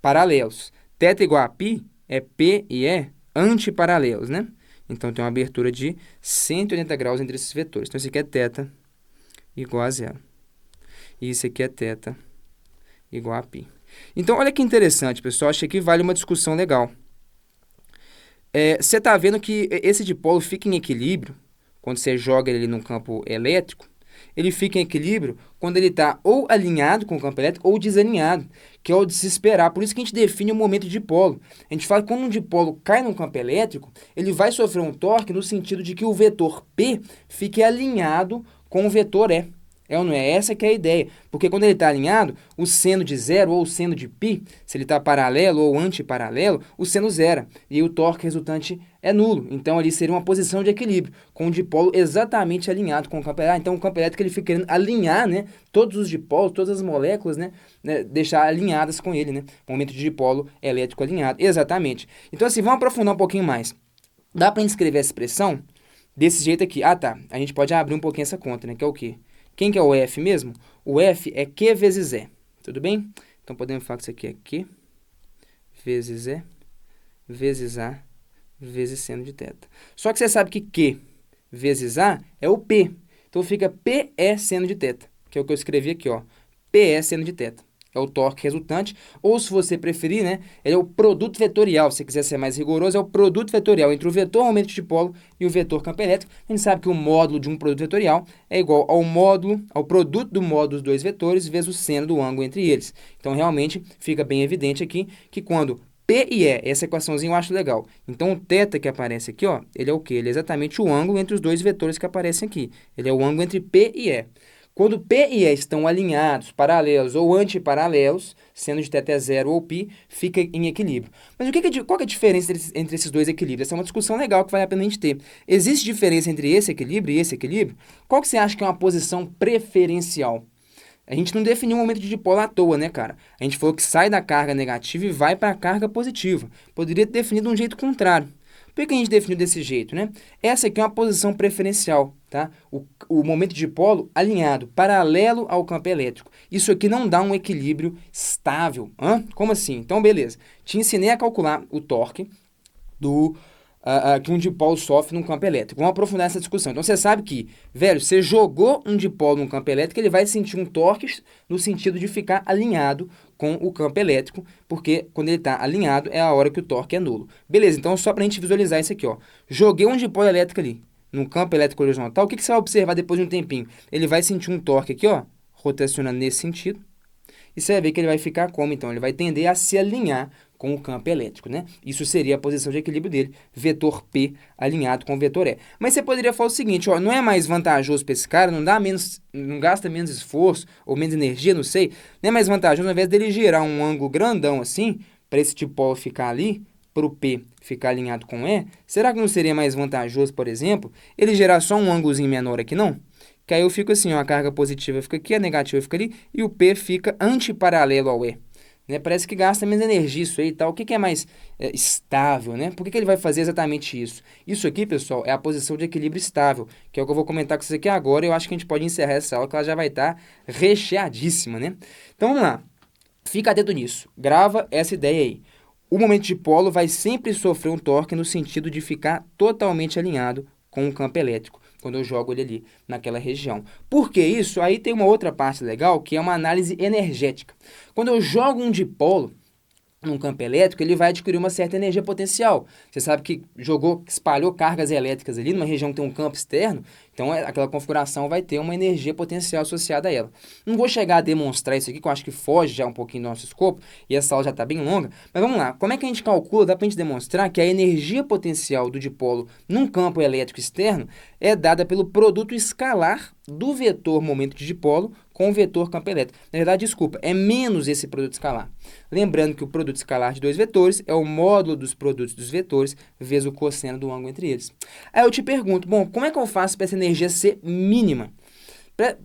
[SPEAKER 1] paralelos. Θ igual a π é P e E antiparalelos, né? Então, tem uma abertura de 180 graus entre esses vetores. Então, isso aqui é θ igual a 0. E isso aqui é θ igual a π. Então, olha que interessante, pessoal. Acho que aqui vale uma discussão legal. Você está vendo que esse dipolo fica em equilíbrio quando você joga ele no campo elétrico. Ele fica em equilíbrio quando ele está ou alinhado com o campo elétrico ou desalinhado, que é o de se esperar. Por isso que a gente define o momento de dipolo. A gente fala que quando um dipolo cai no campo elétrico, ele vai sofrer um torque no sentido de que o vetor P fique alinhado com o vetor E. É ou não é? Essa que é a ideia. Porque quando ele está alinhado, o seno de zero ou o seno de π, se ele está paralelo ou antiparalelo, o seno zera. E o torque resultante é nulo. Então, ali seria uma posição de equilíbrio, com o dipolo exatamente alinhado com o campo elétrico. Então, o campo elétrico ele fica querendo alinhar, né, todos os dipolos, todas as moléculas, né, deixar alinhadas com ele, né? Momento de dipolo elétrico alinhado. Exatamente. Então, assim, vamos aprofundar um pouquinho mais. Dá para escrever essa expressão desse jeito aqui. Ah, tá. A gente pode abrir um pouquinho essa conta, né? Que é o quê? Quem que é o F mesmo? O F é Q vezes E. Tudo bem? Então, podemos falar que isso aqui é Q vezes E vezes A vezes seno de θ. Só que você sabe que Q vezes A é o P. Então, fica PE seno de θ, que é o que eu escrevi aqui, ó. PE seno de θ. É o torque resultante, ou se você preferir, né, ele é o produto vetorial, se você quiser ser mais rigoroso, é o produto vetorial entre o vetor momento de dipolo e o vetor campo elétrico. A gente sabe que o módulo de um produto vetorial é igual ao produto do módulo dos dois vetores vezes o seno do ângulo entre eles. Então, realmente, fica bem evidente aqui que quando P e E, essa equaçãozinha eu acho legal. Então, o θ que aparece aqui, ó, ele é o quê? Ele é exatamente o ângulo entre os dois vetores que aparecem aqui. Ele é o ângulo entre P e E. Quando P e E estão alinhados, paralelos ou antiparalelos, seno de θ é zero ou π, fica em equilíbrio. Mas qual que é a diferença entre esses dois equilíbrios? Essa é uma discussão legal que vale a pena a gente ter. Existe diferença entre esse equilíbrio e esse equilíbrio? Qual que você acha que é uma posição preferencial? A gente não definiu um momento de dipolo à toa, né, cara? A gente falou que sai da carga negativa e vai para a carga positiva. Poderia ter definido de um jeito contrário. Por que a gente definiu desse jeito, né? Essa aqui é uma posição preferencial, tá? O momento de dipolo alinhado, paralelo ao campo elétrico. Isso aqui não dá um equilíbrio estável. Hã? Como assim? Então, beleza. Te ensinei a calcular o torque que um dipolo sofre num campo elétrico. Vamos aprofundar essa discussão. Então, você sabe que, velho, você jogou um dipolo num campo elétrico, ele vai sentir um torque no sentido de ficar alinhado com o campo elétrico, porque quando ele está alinhado é a hora que o torque é nulo. Beleza, então só para a gente visualizar isso aqui, ó. Joguei um dipolo elétrico ali, num campo elétrico horizontal, o que você vai observar depois de um tempinho? Ele vai sentir um torque aqui, ó, rotacionando nesse sentido, e você vai ver que ele vai ficar como, então? Ele vai tender a se alinhar com o campo elétrico, né? Isso seria a posição de equilíbrio dele, vetor P alinhado com o vetor E. Mas você poderia falar o seguinte, ó, não é mais vantajoso para esse cara, não gasta menos esforço ou menos energia, não sei, não é mais vantajoso, ao invés dele girar um ângulo grandão assim, para esse dipolo ficar ali, para o P ficar alinhado com o E, será que não seria mais vantajoso, por exemplo, ele gerar só um ângulozinho menor aqui, não? Que aí eu fico assim, ó, a carga positiva fica aqui, a negativa fica ali, e o P fica antiparalelo ao E. Né? Parece que gasta menos energia isso aí e tal. O que é mais estável, né? Por que ele vai fazer exatamente isso? Isso aqui, pessoal, é a posição de equilíbrio estável, que é o que eu vou comentar com vocês aqui agora. Eu acho que a gente pode encerrar essa aula, que ela já vai estar recheadíssima, né? Então, vamos lá. Fica atento nisso. Grava essa ideia aí. O momento de dipolo vai sempre sofrer um torque no sentido de ficar totalmente alinhado com o campo elétrico, quando eu jogo ele ali naquela região. Por que isso? Aí tem uma outra parte legal, que é uma análise energética. Quando eu jogo um dipolo num campo elétrico, ele vai adquirir uma certa energia potencial. Você sabe que espalhou cargas elétricas ali numa região que tem um campo externo, então aquela configuração vai ter uma energia potencial associada a ela. Não vou chegar a demonstrar isso aqui, que eu acho que foge já um pouquinho do nosso escopo, e essa aula já está bem longa, mas vamos lá. Como é que a gente calcula? Dá para a gente demonstrar que a energia potencial do dipolo num campo elétrico externo é dada pelo produto escalar do vetor momento de dipolo com o vetor campo elétrico. Na verdade, desculpa, é menos esse produto escalar. Lembrando que o produto escalar de dois vetores é o módulo dos produtos dos vetores vezes o cosseno do ângulo entre eles. Aí eu te pergunto, bom, como é que eu faço para essa energia ser mínima?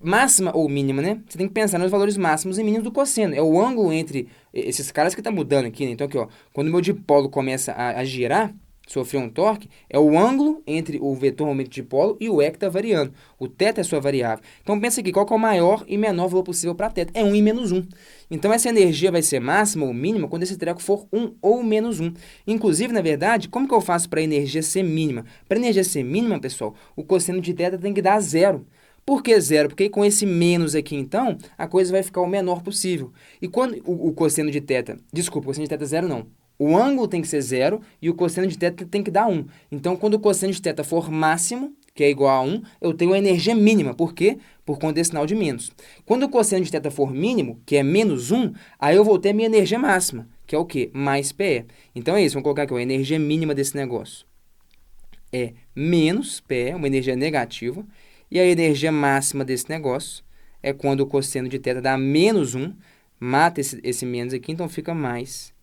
[SPEAKER 1] Máxima ou mínima, né? Você tem que pensar nos valores máximos e mínimos do cosseno. É o ângulo entre esses caras que está mudando aqui, né? Então, aqui, ó, quando o meu dipolo começa a girar, sofrer um torque, é o ângulo entre o vetor momento de dipolo e o E que está variando. O θ é a sua variável. Então, pensa aqui, qual que é o maior e menor valor possível para θ? É 1 e menos 1. Então, essa energia vai ser máxima ou mínima quando esse treco for 1 ou menos 1. Inclusive, na verdade, como que eu faço para a energia ser mínima? Para a energia ser mínima, pessoal, o cosseno de θ tem que dar zero. Por que zero? Porque com esse menos aqui, então, a coisa vai ficar o menor possível. E quando o cosseno de θ... Desculpa, o cosseno de θ zero não. O ângulo tem que ser zero e o cosseno de θ tem que dar 1. Então, quando o cosseno de θ for máximo, que é igual a 1, eu tenho a energia mínima. Por quê? Por conta desse sinal de menos. Quando o cosseno de θ for mínimo, que é menos 1, aí eu vou ter a minha energia máxima, que é o quê? Mais PE. Então, é isso. Vamos colocar aqui a energia mínima desse negócio. É menos PE, uma energia negativa. E a energia máxima desse negócio é quando o cosseno de θ dá -1, mata esse menos aqui, então fica mais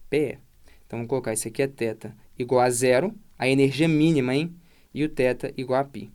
[SPEAKER 1] PE. Então, vamos colocar isso aqui é θ igual a 0, a energia mínima, hein? E o θ igual a π,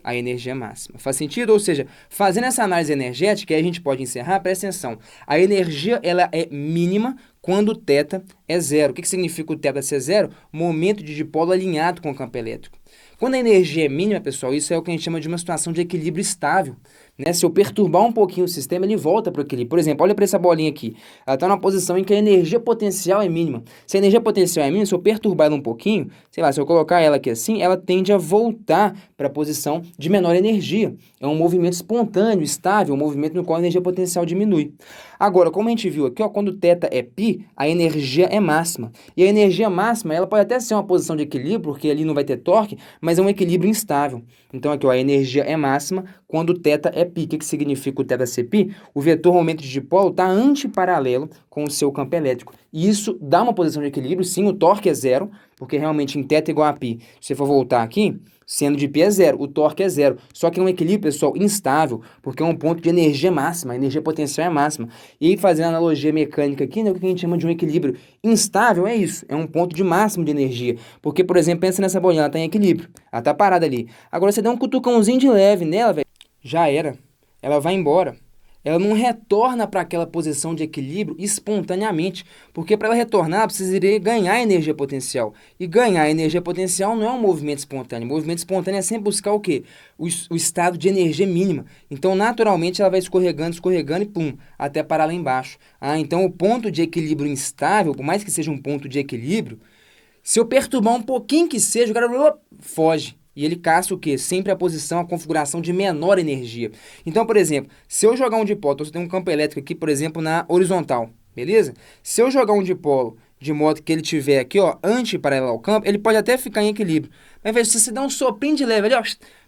[SPEAKER 1] a energia máxima. Faz sentido? Ou seja, fazendo essa análise energética, aí a gente pode encerrar, presta atenção. A energia ela é mínima quando o θ é 0. O que significa o θ ser 0? Momento de dipolo alinhado com o campo elétrico. Quando a energia é mínima, pessoal, isso é o que a gente chama de uma situação de equilíbrio estável. Né? Se eu perturbar um pouquinho o sistema, ele volta para o equilíbrio. Por exemplo, olha para essa bolinha aqui. Ela está numa posição em que a energia potencial é mínima. Se a energia potencial é mínima, se eu perturbar ela um pouquinho, sei lá, se eu colocar ela aqui assim, ela tende a voltar para a posição de menor energia. É um movimento espontâneo, estável, um movimento no qual a energia potencial diminui. Agora, como a gente viu aqui, ó, quando o θ é π, a energia é máxima. E a energia máxima, ela pode até ser uma posição de equilíbrio, porque ali não vai ter torque, mas é um equilíbrio instável. Então, aqui, ó, a energia é máxima quando o θ é π. O que significa o θ ser π? O vetor momento de dipolo está antiparalelo com o seu campo elétrico. E isso dá uma posição de equilíbrio, sim, o torque é 0, porque realmente em θ igual a π, se você for voltar aqui, sendo de π é 0, o torque é 0. Só que é um equilíbrio, pessoal, instável, porque é um ponto de energia máxima, a energia potencial é máxima. E aí, fazendo analogia mecânica aqui, né, o que a gente chama de um equilíbrio instável é isso, é um ponto de máximo de energia. Porque, por exemplo, pensa nessa bolinha, ela está em equilíbrio, ela está parada ali. Agora, você dá um cutucãozinho de leve nela, velho, já era. Ela vai embora. Ela não retorna para aquela posição de equilíbrio espontaneamente, porque para ela retornar, ela precisaria ganhar energia potencial. E ganhar energia potencial não é um movimento espontâneo. O movimento espontâneo é sempre buscar o quê? O estado de energia mínima. Então, naturalmente, ela vai escorregando, escorregando e pum, até parar lá embaixo. Então, o ponto de equilíbrio instável, por mais que seja um ponto de equilíbrio, se eu perturbar um pouquinho que seja, o cara foge. E ele caça o quê? Sempre a posição, a configuração de menor energia. Então, por exemplo, se eu jogar um dipolo, então você tem um campo elétrico aqui, por exemplo, na horizontal, beleza? Se eu jogar um dipolo de modo que ele tiver aqui, ó, antiparalelo ao campo, ele pode até ficar em equilíbrio. Mas veja, se você dá um soprinho de leve ali, ó,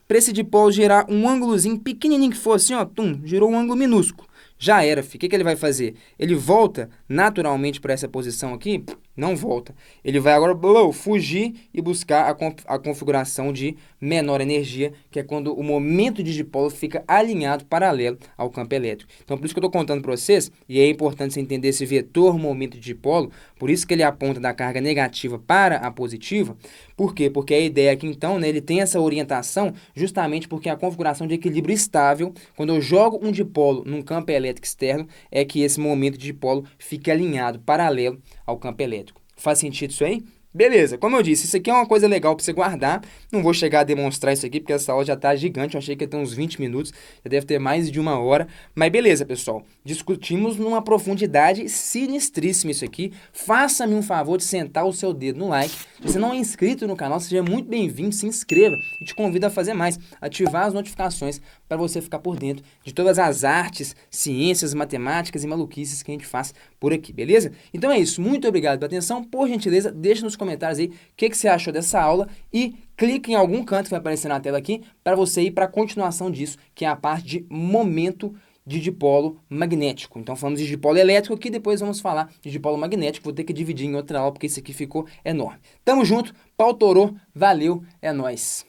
[SPEAKER 1] para esse dipolo girar um ângulozinho pequenininho que for assim, ó, tum, girou um ângulo minúsculo. Já era, filho. O que ele vai fazer? Ele volta naturalmente para essa posição aqui? Não volta. Ele vai agora fugir e buscar a configuração de menor energia, que é quando o momento de dipolo fica alinhado paralelo ao campo elétrico. Então, por isso que eu estou contando para vocês, e é importante você entender esse vetor momento de dipolo, por isso que ele aponta da carga negativa para a positiva. Por quê? Porque a ideia aqui, então, né, ele tem essa orientação justamente porque a configuração de equilíbrio estável, quando eu jogo um dipolo num campo elétrico externo, é que esse momento de dipolo fica alinhado paralelo ao campo elétrico. Faz sentido isso aí? Beleza, como eu disse, isso aqui é uma coisa legal para você guardar. Não vou chegar a demonstrar isso aqui, porque essa aula já está gigante. Eu achei que ia ter uns 20 minutos, já deve ter mais de 1 hora. Mas beleza, pessoal. Discutimos numa profundidade sinistríssima isso aqui. Faça-me um favor de sentar o seu dedo no like. Se você não é inscrito no canal, seja muito bem-vindo, se inscreva. E te convido a fazer mais, ativar as notificações para você ficar por dentro de todas as artes, ciências, matemáticas e maluquices que a gente faz por aqui, beleza? Então é isso. Muito obrigado pela atenção. Por gentileza, deixa nos comentários aí o que você achou dessa aula e clique em algum canto que vai aparecer na tela aqui para você ir para a continuação disso, que é a parte de momento de dipolo magnético. Então falamos de dipolo elétrico aqui, depois vamos falar de dipolo magnético. Vou ter que dividir em outra aula porque esse aqui ficou enorme. Tamo junto, pau torou, valeu, é nóis.